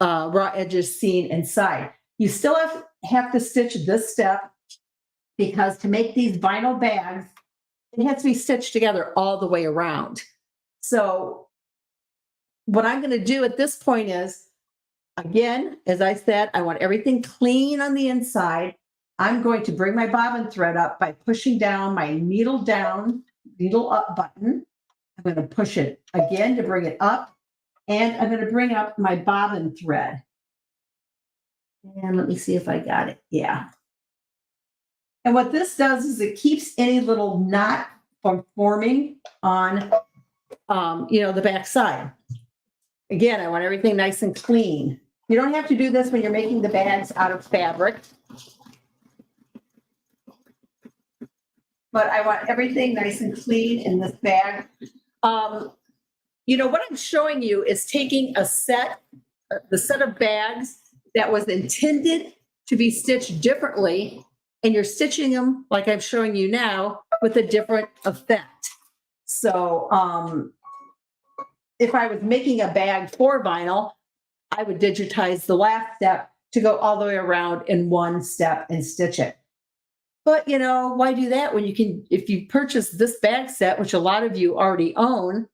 raw edges seen inside. You still have to stitch this step because to make these vinyl bags, it has to be stitched together all the way around. So what I'm going to do at this point is, again, as I said, I want everything clean on the inside. I'm going to bring my bobbin thread up by pushing down my needle down, needle up button. I'm going to push it again to bring it up, and I'm going to bring up my bobbin thread. And let me see if I got it. Yeah. And what this does is it keeps any little knot from forming on, the back side. Again, I want everything nice and clean. You don't have to do this when you're making the bags out of fabric. But I want everything nice and clean in this bag. What I'm showing you is taking the set of bags that was intended to be stitched differently, and you're stitching them like I'm showing you now with a different effect. So if I was making a bag for vinyl, I would digitize the last step to go all the way around in one step and stitch it. But you know, why do that when you can, if you purchase this bag set, which a lot of you already own,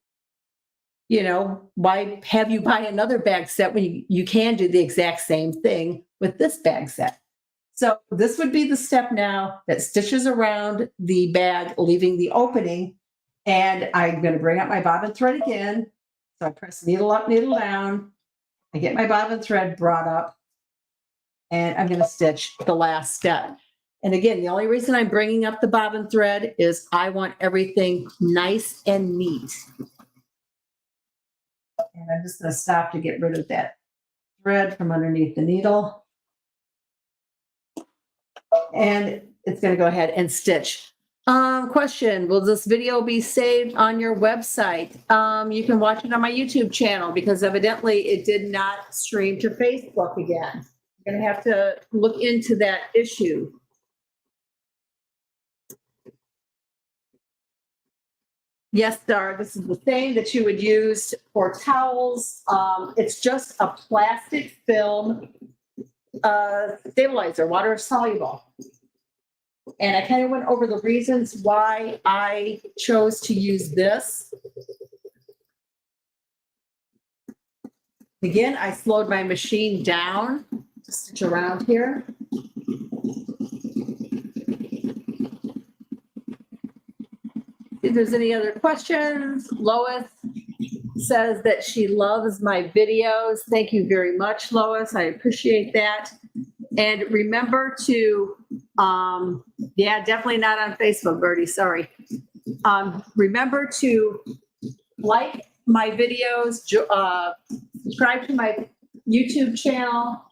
you know, why have you buy another bag set when you can do the exact same thing with this bag set? So this would be the step now that stitches around the bag, leaving the opening. And I'm going to bring up my bobbin thread again. So I press needle up, needle down. I get my bobbin thread brought up, and I'm going to stitch the last step. And again, the only reason I'm bringing up the bobbin thread is I want everything nice and neat. And I'm just going to stop to get rid of that thread from underneath the needle. And it's going to go ahead and stitch. Question, will this video be saved on your website? You can watch it on my YouTube channel because evidently it did not stream to Facebook again. I'm going to have to look into that issue. Yes, Dar, this is the same that you would use for towels. It's just a plastic film stabilizer, water soluble. And I kind of went over the reasons why I chose to use this. Again, I slowed my machine down to stitch around here. If there's any other questions, Lois says that she loves my videos. Thank you very much, Lois. I appreciate that. And remember to, yeah, definitely not on Facebook, Bertie, sorry. Remember to like my videos, subscribe to my YouTube channel.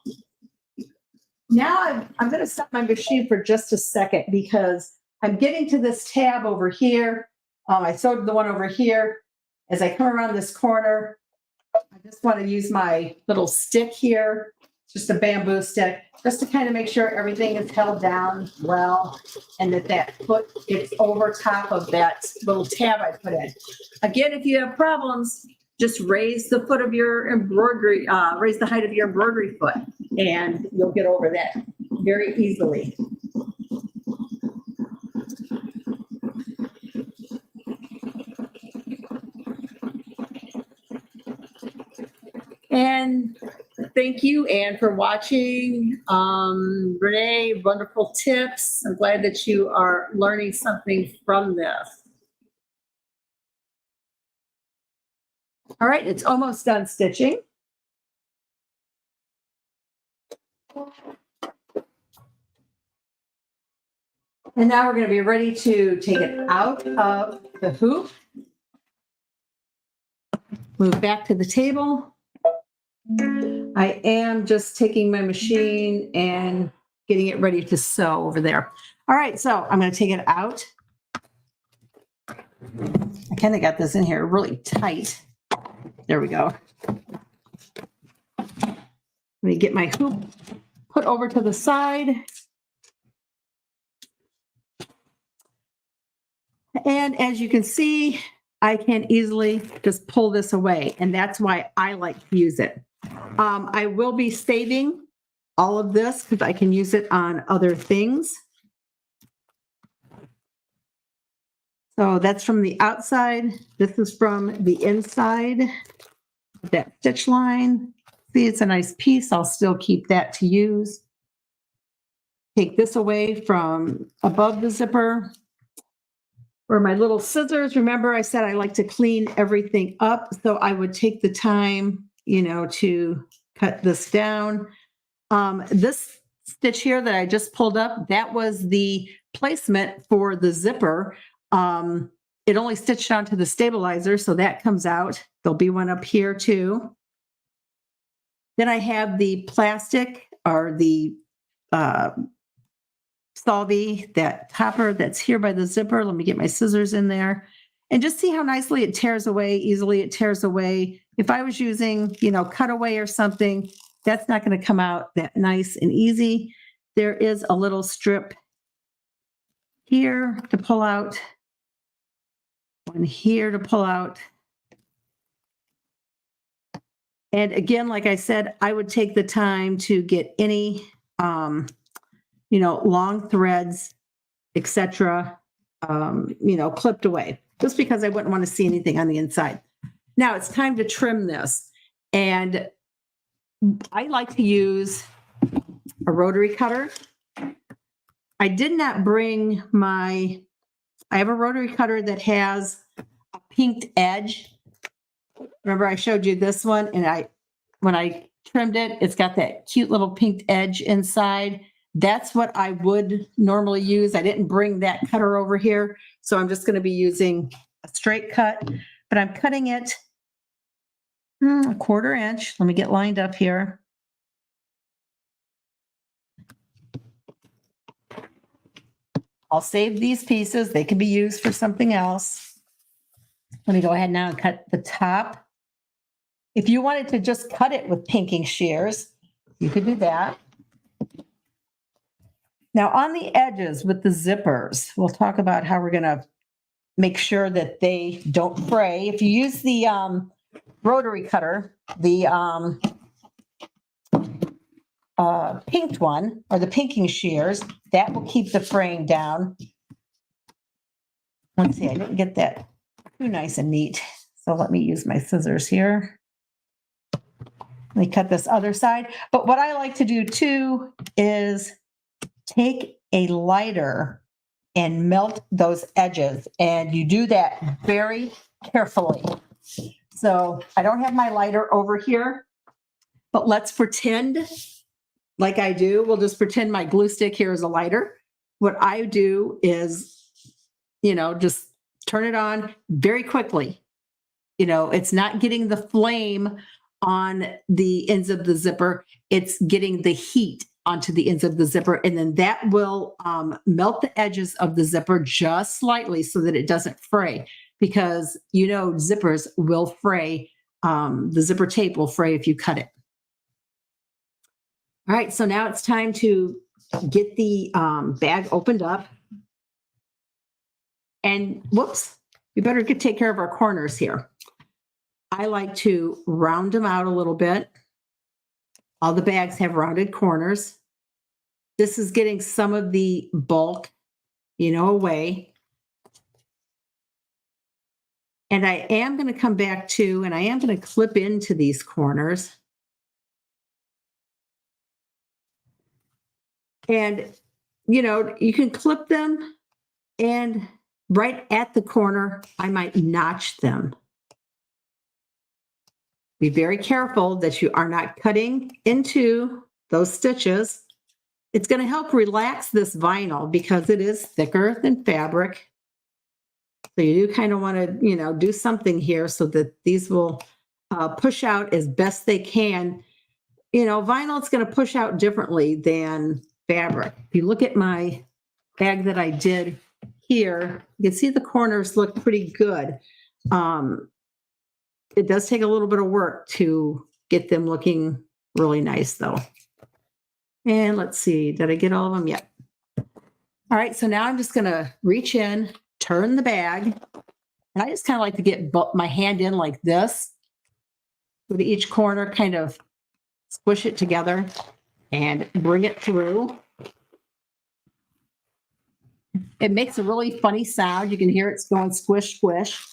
Now I'm going to stop my machine for just a second because I'm getting to this tab over here. I sewed the one over here. As I come around this corner, I just want to use my little stick here, just a bamboo stick, just to kind of make sure everything is held down well and that that foot is over top of that little tab I put in. Again, if you have problems, just raise the foot of your embroidery, raise the height of your embroidery foot, and you'll get over that very easily. And thank you, Anne, for watching. Renee, wonderful tips. I'm glad that you are learning something from this. All right, it's almost done stitching. And now we're going to be ready to take it out of the hoop. Move back to the table. I am just taking my machine and getting it ready to sew over there. All right, so I'm going to take it out. I kind of got this in here really tight. There we go. Let me get my hoop put over to the side. And as you can see, I can easily just pull this away, and that's why I like to use it. I will be saving all of this because I can use it on other things. So that's from the outside. This is from the inside. That stitch line. See, it's a nice piece. I'll still keep that to use. Take this away from above the zipper. Or my little scissors. Remember, I said I like to clean everything up. So I would take the time, you know, to cut this down. This stitch here that I just pulled up, that was the placement for the zipper. It only stitched onto the stabilizer, so that comes out. There'll be one up here too. Then I have the plastic or the Solvy, that topper that's here by the zipper. Let me get my scissors in there and just see how nicely it tears away, easily it tears away. If I was using, you know, cutaway or something, that's not going to come out that nice and easy. There is a little strip here to pull out, one here to pull out. And again, like I said, I would take the time to get any, long threads, etc., clipped away, just because I wouldn't want to see anything on the inside. Now it's time to trim this. And I like to use a rotary cutter. I did not bring I have a rotary cutter that has a pinked edge. Remember I showed you this one, and when I trimmed it, it's got that cute little pinked edge inside. That's what I would normally use. I didn't bring that cutter over here, so I'm just going to be using a straight cut, but I'm cutting it a 1/4 inch. Let me get lined up here. I'll save these pieces. They can be used for something else. Let me go ahead now and cut the top. If you wanted to just cut it with pinking shears, you could do that. Now on the edges with the zippers, we'll talk about how we're going to make sure that they don't fray. If you use the rotary cutter, the pinked one, or the pinking shears, that will keep the fraying down. Let's see, I didn't get that too nice and neat. So let me use my scissors here. Let me cut this other side. But what I like to do too is take a lighter and melt those edges. And you do that very carefully. So I don't have my lighter over here, but let's pretend like I do. We'll just pretend my glue stick here is a lighter. What I do is, just turn it on very quickly. It's not getting the flame on the ends of the zipper. It's getting the heat onto the ends of the zipper. And then that will melt the edges of the zipper just slightly so that it doesn't fray, because zippers will fray. The zipper tape will fray if you cut it. All right, so now it's time to get the bag opened up. And whoops, we better take care of our corners here. I like to round them out a little bit. All the bags have rounded corners. This is getting some of the bulk, away. And I am going to come back to, and I am going to clip into these corners. And, you can clip them, and right at the corner, I might notch them. Be very careful that you are not cutting into those stitches. It's going to help relax this vinyl because it is thicker than fabric. So you do kind of want to, do something here so that these will push out as best they can. Vinyl is going to push out differently than fabric. If you look at my bag that I did here, you can see the corners look pretty good. It does take a little bit of work to get them looking really nice though. And let's see, did I get all of them yet? All right, so now I'm just gonna reach in, turn the bag, and I just kind of like to get my hand in like this with each corner, kind of squish it together and bring it through. It makes a really funny sound. You can hear it's going squish, squish.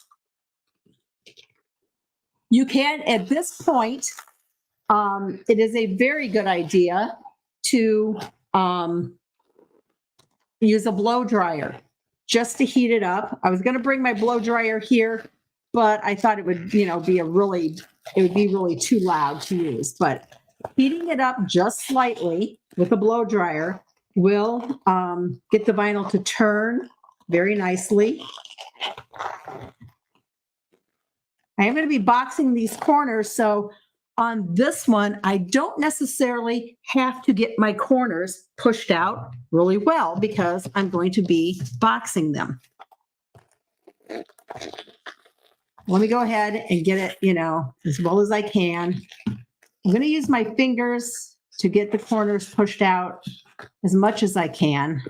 You can, at this point, it is a very good idea to use a blow dryer just to heat it up. I was going to bring my blow dryer here, but I thought it would, be really too loud to use. But heating it up just slightly with a blow dryer will get the vinyl to turn very nicely. I am going to be boxing these corners, so on this one, I don't necessarily have to get my corners pushed out really well because I'm going to be boxing them. Let me go ahead and get it, as well as I can. I'm going to use my fingers to get the corners pushed out as much as I can.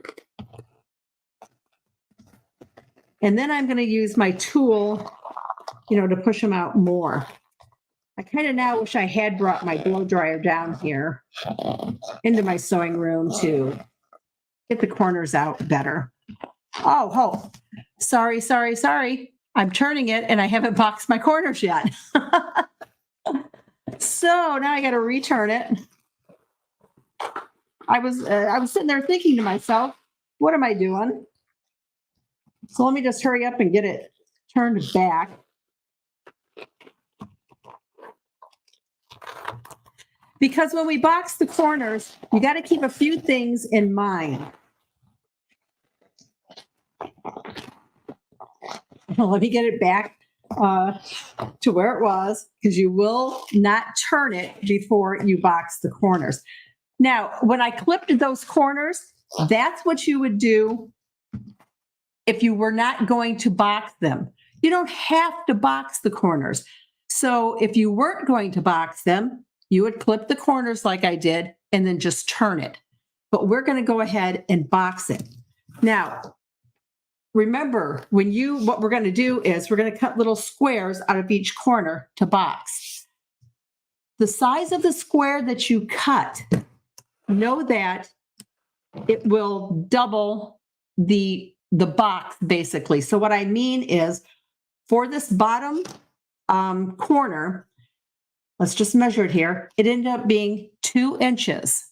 And then I'm going to use my tool, to push them out more. I kind of now wish I had brought my blow dryer down here into my sewing room to get the corners out better. Oh, sorry. I'm turning it and I haven't boxed my corners yet. So now I got to return it. I was sitting there thinking to myself, what am I doing? So let me just hurry up and get it turned back. Because when we box the corners, you got to keep a few things in mind. Let me get it back to where it was, because you will not turn it before you box the corners. Now, when I clipped those corners, that's what you would do if you were not going to box them. You don't have to box the corners. So if you weren't going to box them, you would clip the corners like I did and then just turn it. But we're going to go ahead and box it. Now, remember, what we're going to do is we're going to cut little squares out of each corner to box. The size of the square that you cut, know that it will double the box, basically. So what I mean is, for this bottom corner, let's just measure it here. It ended up being 2 inches.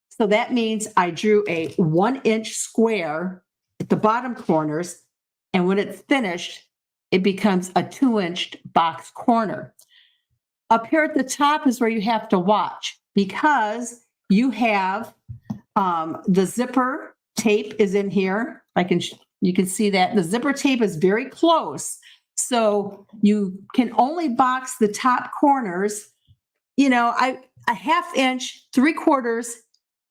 So that means I drew a 1-inch square at the bottom corners. And when it's finished, it becomes a 2-inch box corner. Up here at the top is where you have to watch, because you have the zipper tape is in here. You can see that the zipper tape is very close. So you can only box the top corners. A 1/2 inch, 3/4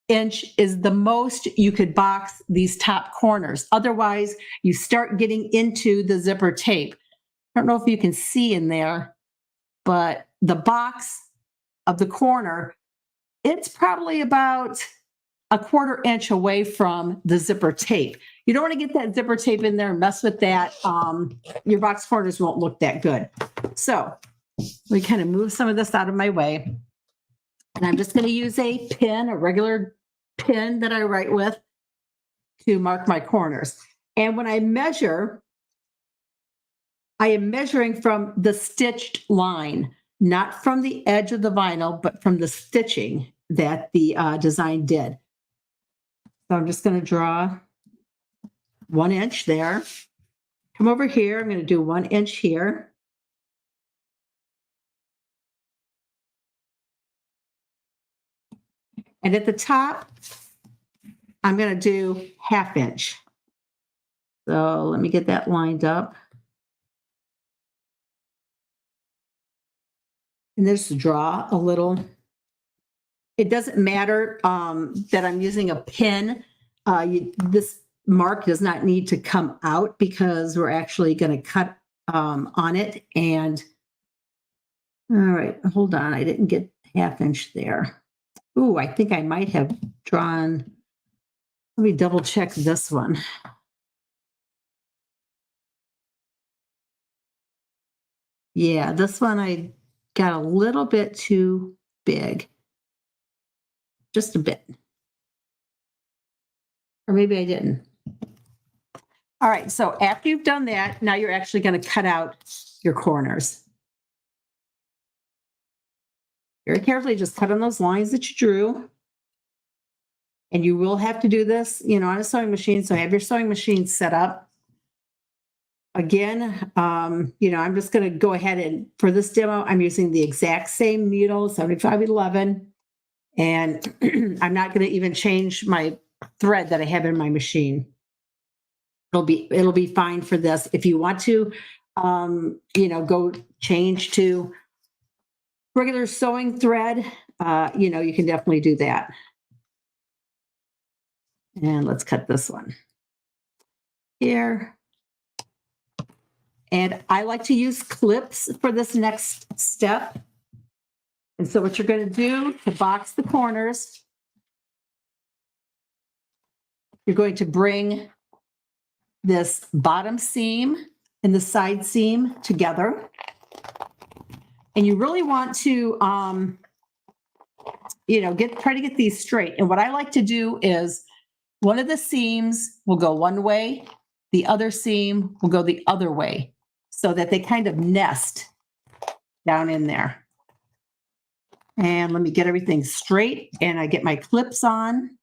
inch is the most you could box these top corners. Otherwise, you start getting into the zipper tape. I don't know if you can see in there, but the box of the corner, it's probably about a 1/4 inch away from the zipper tape. You don't want to get that zipper tape in there and mess with that. Your box corners won't look that good. So we kind of move some of this out of my way. And I'm just going to use a regular pin that I write with, to mark my corners. And when I measure, I am measuring from the stitched line, not from the edge of the vinyl, but from the stitching that the design did. So I'm just going to draw 1 inch there. Come over here. I'm going to do 1 inch here. And at the top, I'm going to do 1/2 inch. So let me get that lined up. And just draw a little. It doesn't matter that I'm using a pin. This mark does not need to come out, because we're actually going to cut on it. And all right, hold on. I didn't get 1/2 inch there. Ooh, I think I might have drawn. Let me double check this one. Yeah, this one I got a little bit too big. Just a bit. Or maybe I didn't. All right, so after you've done that, now you're actually going to cut out your corners. Very carefully, just cut on those lines that you drew. And you will have to do this, on a sewing machine. So have your sewing machine set up. Again, I'm just going to go ahead and, for this demo, I'm using the exact same needle, 7511. And I'm not going to even change my thread that I have in my machine. It'll be fine for this. If you want to, go change to regular sewing thread, you can definitely do that. And let's cut this one here. And I like to use clips for this next step. And so what you're going to do to box the corners, you're going to bring this bottom seam and the side seam together. And you really want to, try to get these straight. And what I like to do is one of the seams will go one way, the other seam will go the other way, so that they kind of nest down in there. And let me get everything straight, and I get my clips on.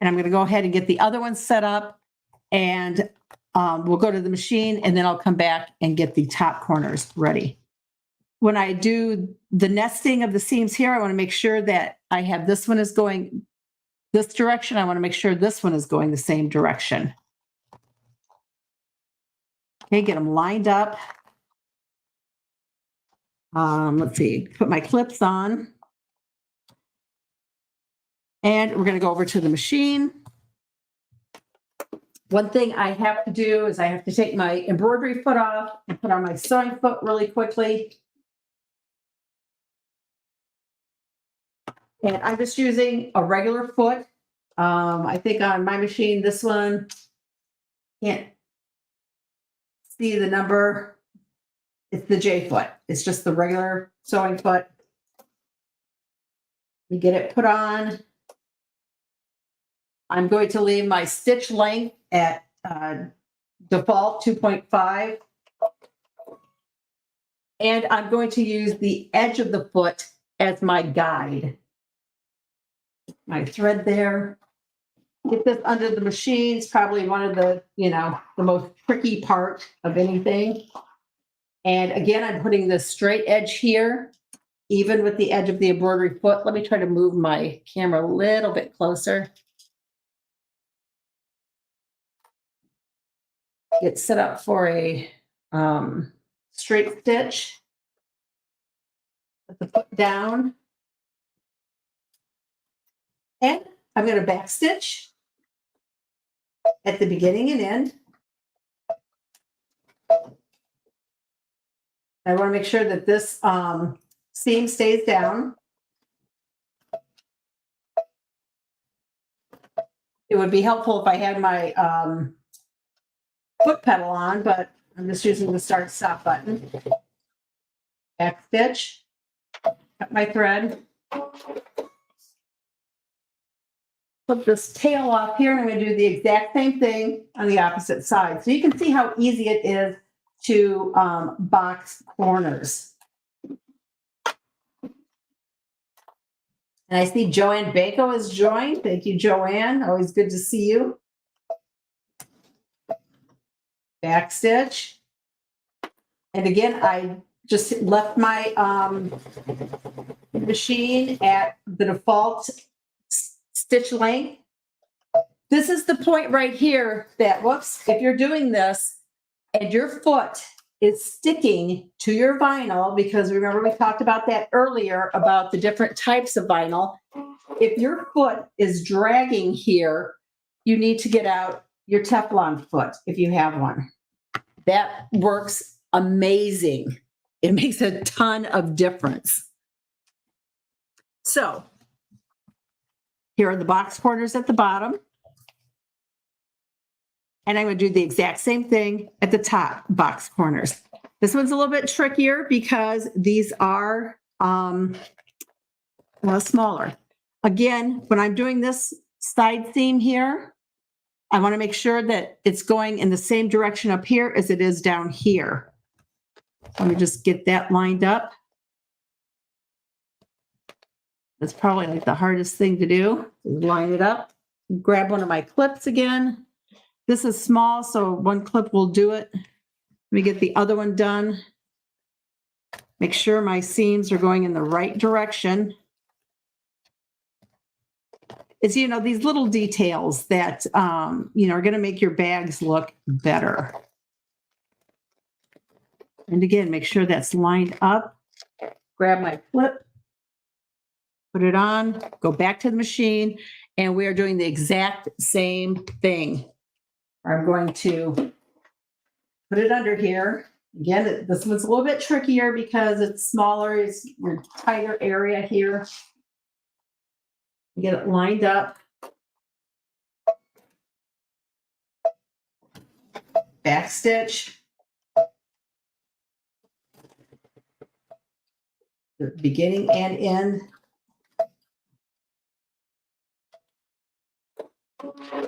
And I'm going to go ahead and get the other one set up, and we'll go to the machine, and then I'll come back and get the top corners ready. When I do the nesting of the seams here, I want to make sure that I have this one is going this direction. I want to make sure this one is going the same direction. Okay, get them lined up. Let's see, put my clips on. And we're going to go over to the machine. One thing I have to do is I have to take my embroidery foot off and put on my sewing foot really quickly. And I'm just using a regular foot. I think on my machine, this one, can't see the number. It's the J foot. It's just the regular sewing foot. You get it put on. I'm going to leave my stitch length at default 2.5. And I'm going to use the edge of the foot as my guide. My thread there. Get this under the machine. It's probably one of the, the most tricky part of anything. And again, I'm putting the straight edge here, even with the edge of the embroidery foot. Let me try to move my camera a little bit closer. Get set up for a straight stitch. Put the foot down. And I'm going to back stitch at the beginning and end. I want to make sure that this seam stays down. It would be helpful if I had my foot pedal on, but I'm just using the start stop button. Back stitch, cut my thread. Put this tail off here, and I'm going to do the exact same thing on the opposite side. So you can see how easy it is to box corners. And I see Joanne Bako has joined. Thank you, Joanne. Always good to see you. Back stitch. And again, I just left my machine at the default stitch length. This is the point right here that, whoops, if you're doing this and your foot is sticking to your vinyl, because remember we talked about that earlier about the different types of vinyl. If your foot is dragging here, you need to get out your Teflon foot if you have one. That works amazing. It makes a ton of difference. So here are the box corners at the bottom. And I'm going to do the exact same thing at the top box corners. This one's a little bit trickier because these are smaller. Again, when I'm doing this side seam here, I want to make sure that it's going in the same direction up here as it is down here. Let me just get that lined up. That's probably like the hardest thing to do, is line it up. Grab one of my clips again. This is small, so one clip will do it. Let me get the other one done. Make sure my seams are going in the right direction. It's, these little details that, are going to make your bags look better. And again, make sure that's lined up. Grab my clip, put it on, go back to the machine, and we are doing the exact same thing. I'm going to put it under here. Again, this one's a little bit trickier because it's smaller, it's a tighter area here. Get it lined up. Back stitch. the beginning and end.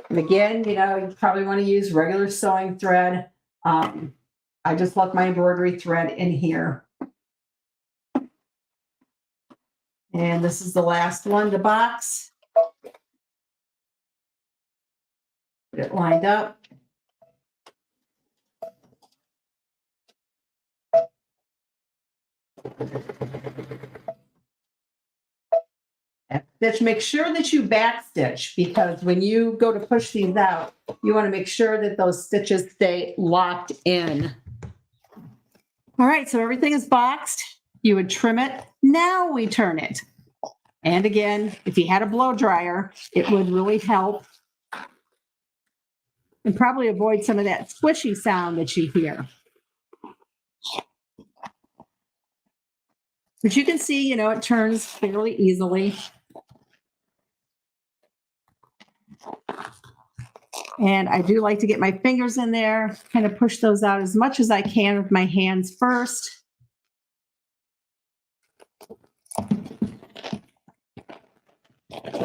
And again, you know, you probably want to use regular sewing thread. I just left my embroidery thread in here. And this is the last one to box. Get it lined up. Stitch, make sure that you back stitch, because when you go to push these out, you want to make sure that those stitches stay locked in. All right, so everything is boxed. You would trim it. Now we turn it. And again, if you had a blow dryer, it would really help and probably avoid some of that squishy sound that you hear. But you can see, you know, it turns fairly easily. And I do like to get my fingers in there, kind of push those out as much as I can with my hands first.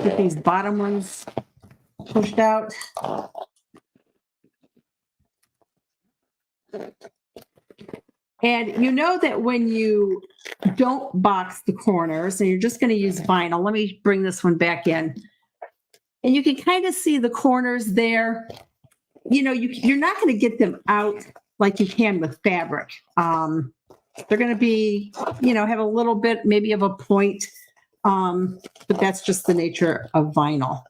Get these bottom ones pushed out. And you know that when you don't box the corners and you're just going to use vinyl, let me bring this one back in. And you can kind of see the corners there. You know, you're not going to get them out like you can with fabric. They're going to be, you know, have a little bit maybe of a point, but that's just the nature of vinyl.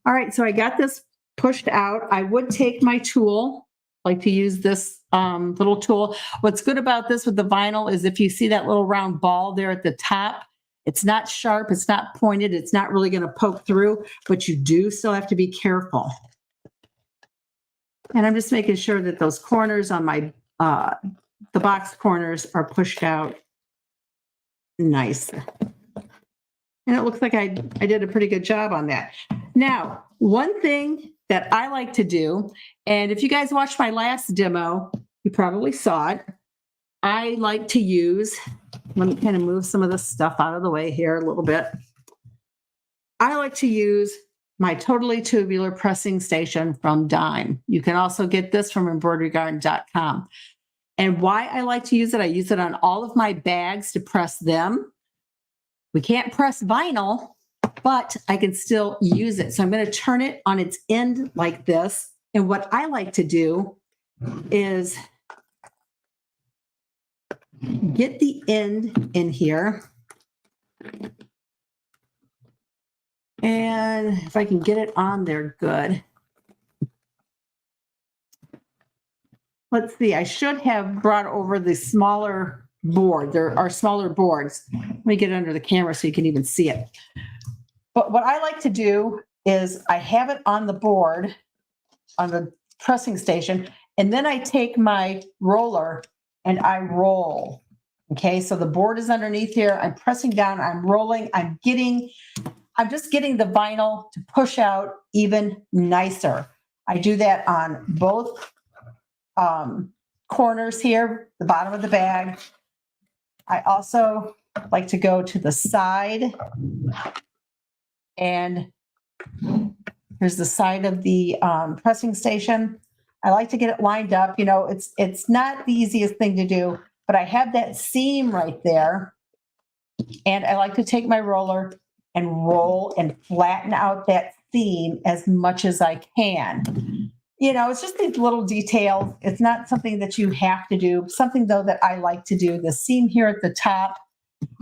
All right, so I got this pushed out. I would take my tool, like to use this little tool. What's good about this with the vinyl is if you see that little round ball there at the top, it's not sharp, it's not pointed, it's not really going to poke through, but you do still have to be careful. And I'm just making sure that those corners on my, the box corners are pushed out nice. And it looks like I did a pretty good job on that. Now, one thing that I like to do, and if you guys watched my last demo, you probably saw it. I like to use, let me kind of move some of this stuff out of the way here a little bit. I like to use my totally tubular pressing station from Dime. You can also get this from embroiderygarden.com. And why I like to use it, I use it on all of my bags to press them. We can't press vinyl, but I can still use it. So I'm going to turn it on its end like this. And what I like to do is get the end in here. And if I can get it on there, good. Let's see, I should have brought over the smaller board. There are smaller boards. Let me get it under the camera so you can even see it. But what I like to do is I have it on the board, on the pressing station, and then I take my roller and I roll. Okay, so the board is underneath here. I'm pressing down, I'm rolling, I'm just getting the vinyl to push out even nicer. I do that on both corners here, the bottom of the bag. I also like to go to the side, and here's the side of the pressing station. I like to get it lined up. You know, it's not the easiest thing to do, but I have that seam right there, and I like to take my roller and roll and flatten out that seam as much as I can. You know, it's just these little details. It's not something that you have to do. Something, though, that I like to do. The seam here at the top,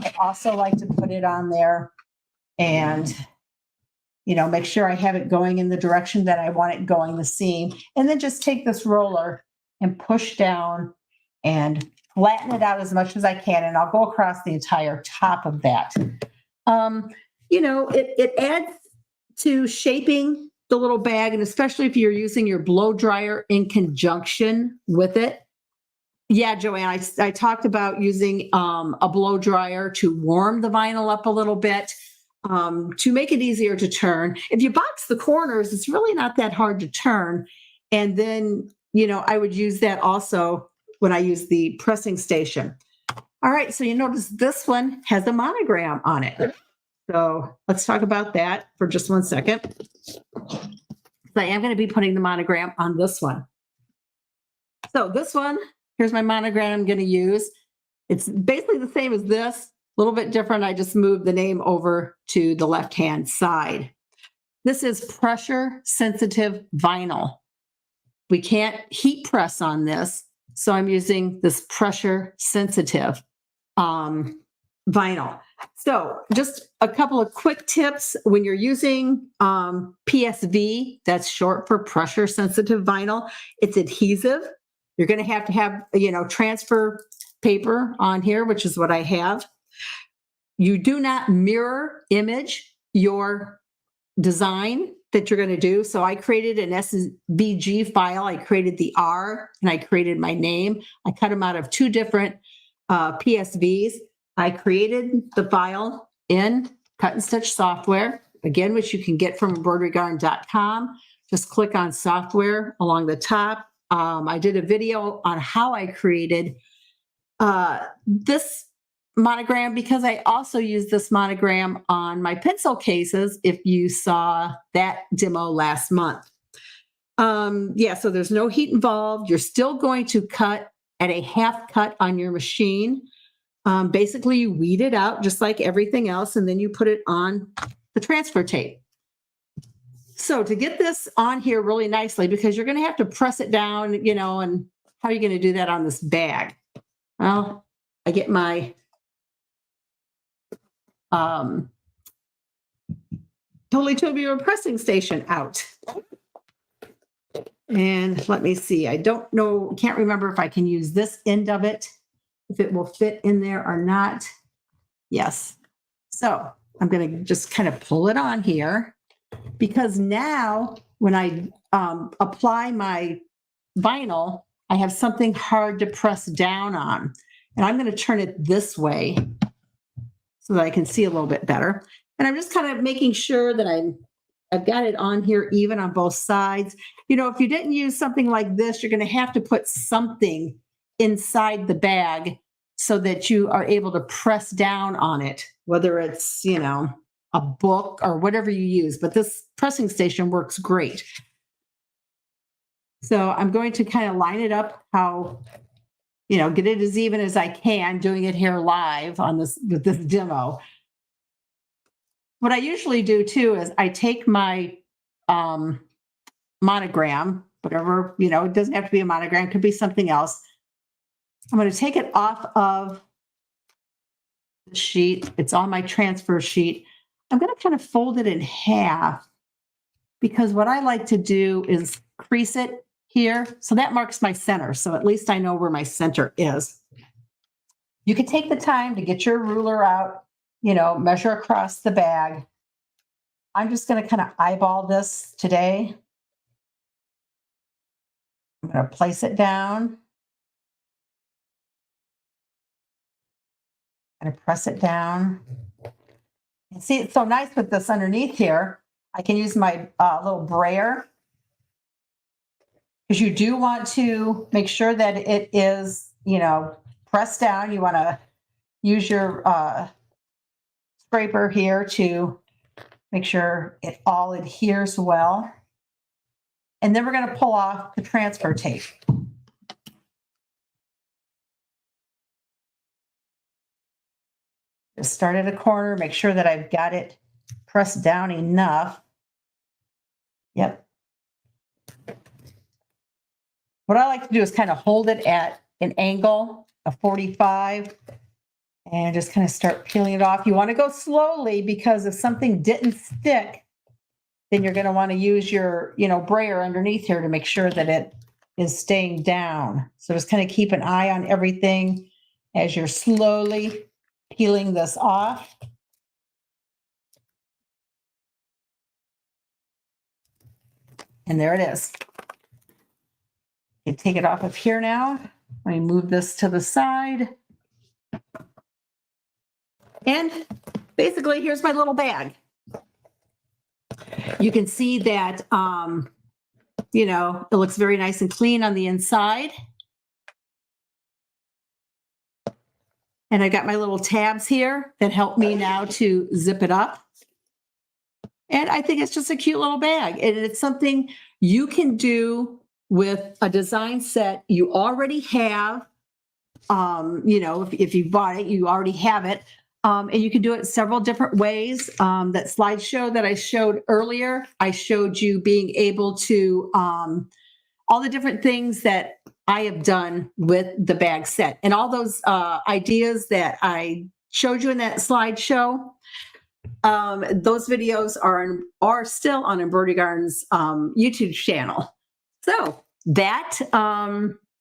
I also like to put it on there and, you know, make sure I have it going in the direction that I want it going, the seam. And then just take this roller and push down and flatten it out as much as I can. And I'll go across the entire top of that. You know, it adds to shaping the little bag, and especially if you're using your blow dryer in conjunction with it. Yeah, Joanne, I talked about using a blow dryer to warm the vinyl up a little bit, to make it easier to turn. If you box the corners, it's really not that hard to turn. And then, you know, I would use that also when I use the pressing station. All right, so you notice this one has a monogram on it. So let's talk about that for just 1 second. So I am going to be putting the monogram on this one. So this one, here's my monogram I'm going to use. It's basically the same as this, a little bit different. I just moved the name over to the left-hand side. This is pressure sensitive vinyl. We can't heat press on this, so I'm using this pressure sensitive vinyl. So just a couple of quick tips when you're using PSV, that's short for pressure sensitive vinyl. It's adhesive. You're going to have, transfer paper on here, which is what I have. You do not mirror image your design that you're going to do. So I created an SVG file. I created the R and I created my name. I cut them out of 2 different PSVs. I created the file in cut and stitch software, again, which you can get from embroiderygarn.com. Just click on software along the top. I did a video on how I created this monogram because I also use this monogram on my pencil cases if you saw that demo last month. So there's no heat involved. You're still going to cut at a half cut on your machine. Basically, you weed it out just like everything else, and then you put it on the transfer tape. So to get this on here really nicely, because you're going to have to press it down, and how are you going to do that on this bag? Well, I get my Totally Tubular pressing station out. And let me see, I can't remember if I can use this end of it, if it will fit in there or not. Yes. So I'm going to just kind of pull it on here, because now when I apply my vinyl, I have something hard to press down on. And I'm going to turn it this way so that I can see a little bit better. And I'm just kind of making sure that I've got it on here even on both sides. If you didn't use something like this, you're going to have to put something inside the bag so that you are able to press down on it, whether it's, a book or whatever you use. But this pressing station works great. So I'm going to kind of line it up how, get it as even as I can, doing it here live on this demo. What I usually do too is I take my monogram, whatever, it doesn't have to be a monogram, it could be something else. I'm going to take it off of the sheet. It's on my transfer sheet. I'm going to kind of fold it in half, because what I like to do is crease it here. So that marks my center. So at least I know where my center is. You can take the time to get your ruler out, measure across the bag. I'm just going to kind of eyeball this today. I'm going to place it down. I'm going to press it down. And see, it's so nice with this underneath here. I can use my little brayer, because you do want to make sure that it is, pressed down. You want to use your scraper here to make sure it all adheres well. And then we're going to pull off the transfer tape. Just start at a corner, make sure that I've got it pressed down enough. Yep. What I like to do is kind of hold it at an angle of 45 and just kind of start peeling it off. You want to go slowly, because if something didn't stick, then you're going to want to use your, brayer underneath here to make sure that it is staying down. So just kind of keep an eye on everything as you're slowly peeling this off. And there it is. You take it off of here now. Let me move this to the side. And basically, here's my little bag. You can see that, it looks very nice and clean on the inside. And I got my little tabs here that help me now to zip it up. And I think it's just a cute little bag. And it's something you can do with a design set you already have. You know, if you bought it, you already have it. And you can do it several different ways. That slideshow that I showed earlier, I showed you being able to, all the different things that I have done with the bag set. And all those ideas that I showed you in that slideshow, those videos are still on Embroidery Garden's YouTube channel. So that,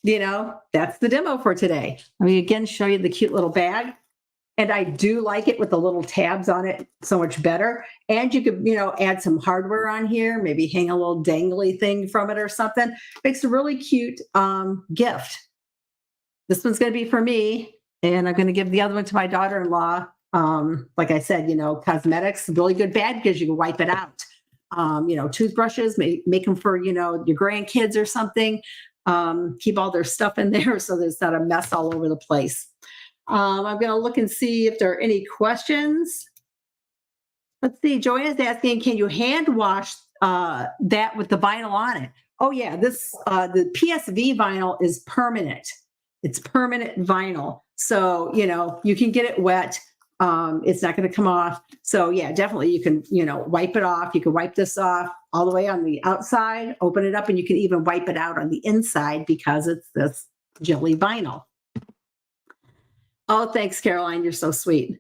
you know, that's the demo for today. Let me again show you the cute little bag. And I do like it with the little tabs on it so much better. And you could, you know, add some hardware on here, maybe hang a little dangly thing from it or something. Makes a really cute gift. This one's going to be for me, and I'm going to give the other one to my daughter-in-law. Like I said, you know, cosmetics, really good bag because you can wipe it out. You know, toothbrushes, make them for, you know, your grandkids or something. Keep all their stuff in there so there's not a mess all over the place. I'm going to look and see if there are any questions. Let's see. Joanna's asking, can you hand wash that with the vinyl on it? Oh yeah, this the PSV vinyl is permanent. It's permanent vinyl. So, you know, you can get it wet. It's not going to come off. So yeah, definitely you can, you know, wipe it off. You can wipe this off all the way on the outside, open it up, and you can even wipe it out on the inside because it's this jelly vinyl. Oh, thanks, Caroline. You're so sweet.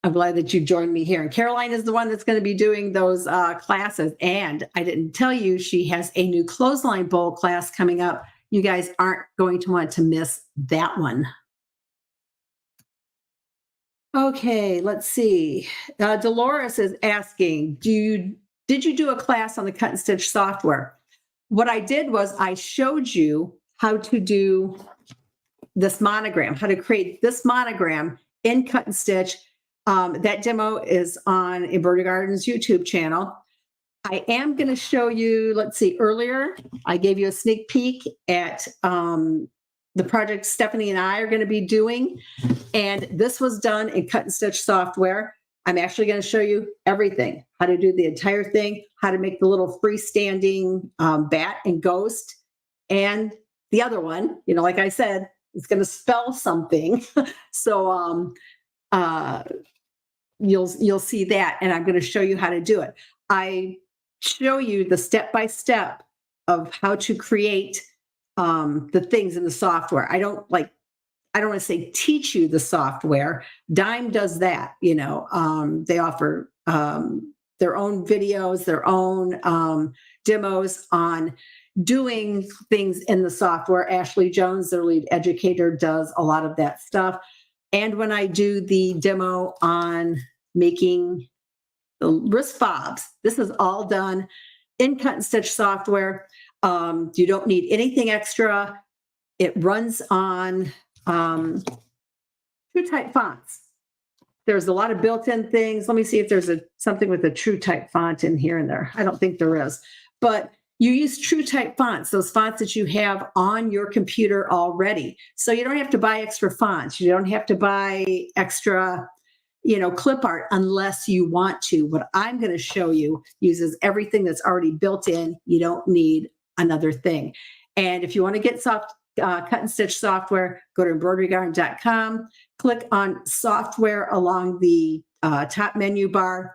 I'm glad that you joined me here. And Caroline is the one that's going to be doing those classes. And I didn't tell you, she has a new clothesline bowl class coming up. You guys aren't going to want to miss that one. Okay, let's see. Dolores is asking, did you do a class on the cut and stitch software? What I did was I showed you how to do this monogram, how to create this monogram in cut and stitch. That demo is on Embroidery Garden's YouTube channel. I am going to show you, let's see, earlier, I gave you a sneak peek at the project Stephanie and I are going to be doing. And this was done in cut and stitch software. I'm actually going to show you everything, how to do the entire thing, how to make the little freestanding bat and ghost. And the other one, you know, like I said, it's going to spell something. So you'll see that, and I'm going to show you how to do it. I show you the step-by-step of how to create the things in the software. I don't want to say teach you the software. Dime does that, you know. They offer their own videos, their own demos on doing things in the software. Ashley Jones, their lead educator, does a lot of that stuff. And when I do the demo on making the wrist fobs, this is all done in cut and stitch software. You don't need anything extra. It runs on true type fonts. There's a lot of built-in things. Let me see if there's something with a true type font in here and there. I don't think there is, but you use true type fonts, those fonts that you have on your computer already. So you don't have to buy extra fonts. You don't have to buy extra, you know, clip art unless you want to. What I'm going to show you uses everything that's already built in. You don't need another thing. And if you want to get cut and stitch software, go to embroiderygarden.com, click on software along the top menu bar,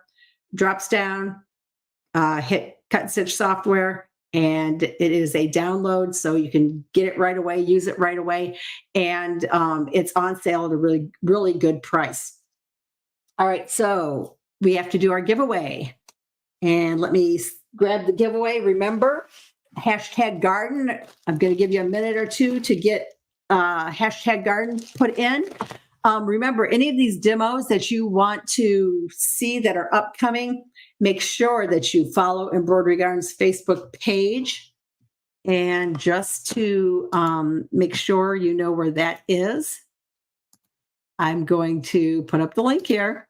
drops down, hit cut and stitch software, and it is a download, so you can get it right away, use it right away, and it's on sale at a really, really good price. All right, so we have to do our giveaway, and let me grab the giveaway. Remember, #garden. I'm going to give you a minute or two to get #garden put in. Remember, any of these demos that you want to see that are upcoming, make sure that you follow Embroidery Garden's Facebook page. And just to make sure you know where that is, I'm going to put up the link here.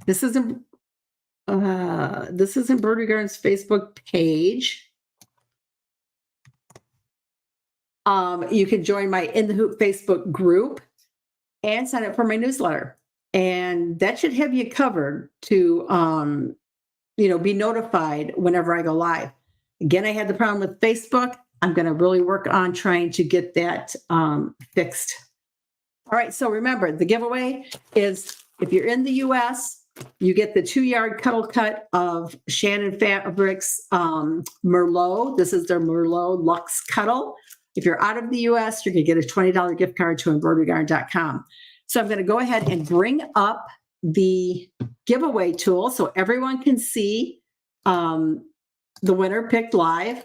This is Embroidery Garden's Facebook page. You can join my In the Hoop Facebook group and sign up for my newsletter. And that should have you covered to, be notified whenever I go live. Again, I had the problem with Facebook. I'm going to really work on trying to get that fixed. All right. So remember, the giveaway is if you're in the US, you get the 2-yard cuddle cut of Shannon Fabrics Merlot. This is their Merlot Luxe Cuddle. If you're out of the US, you're going to get a $20 gift card to embroiderygarn.com. So I'm going to go ahead and bring up the giveaway tool so everyone can see the winner picked live.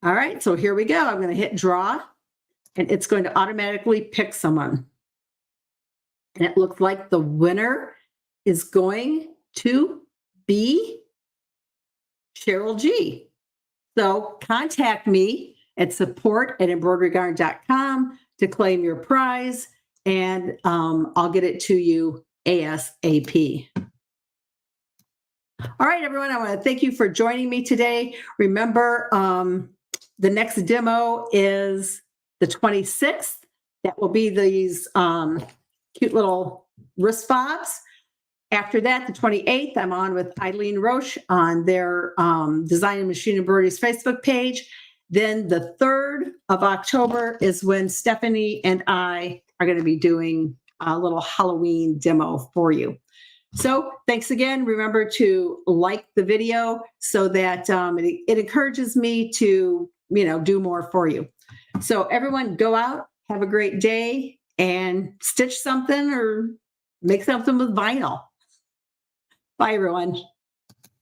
All right, so here we go. I'm going to hit draw, and it's going to automatically pick someone. And it looks like the winner is going to be Cheryl G. So contact me at support@embroiderygarn.com to claim your prize, and I'll get it to you ASAP. All right, everyone, I want to thank you for joining me today. Remember, the next demo is the 26th. That will be these cute little wrist fobs. After that, the 28th, I'm on with Eileen Roche on their Design and Machine Embroidery's Facebook page. Then the 3rd of October is when Stephanie and I are going to be doing a little Halloween demo for you. So thanks again. Remember to like the video so that it encourages me to, do more for you. So everyone go out, have a great day, and stitch something or make something with vinyl. Bye, everyone.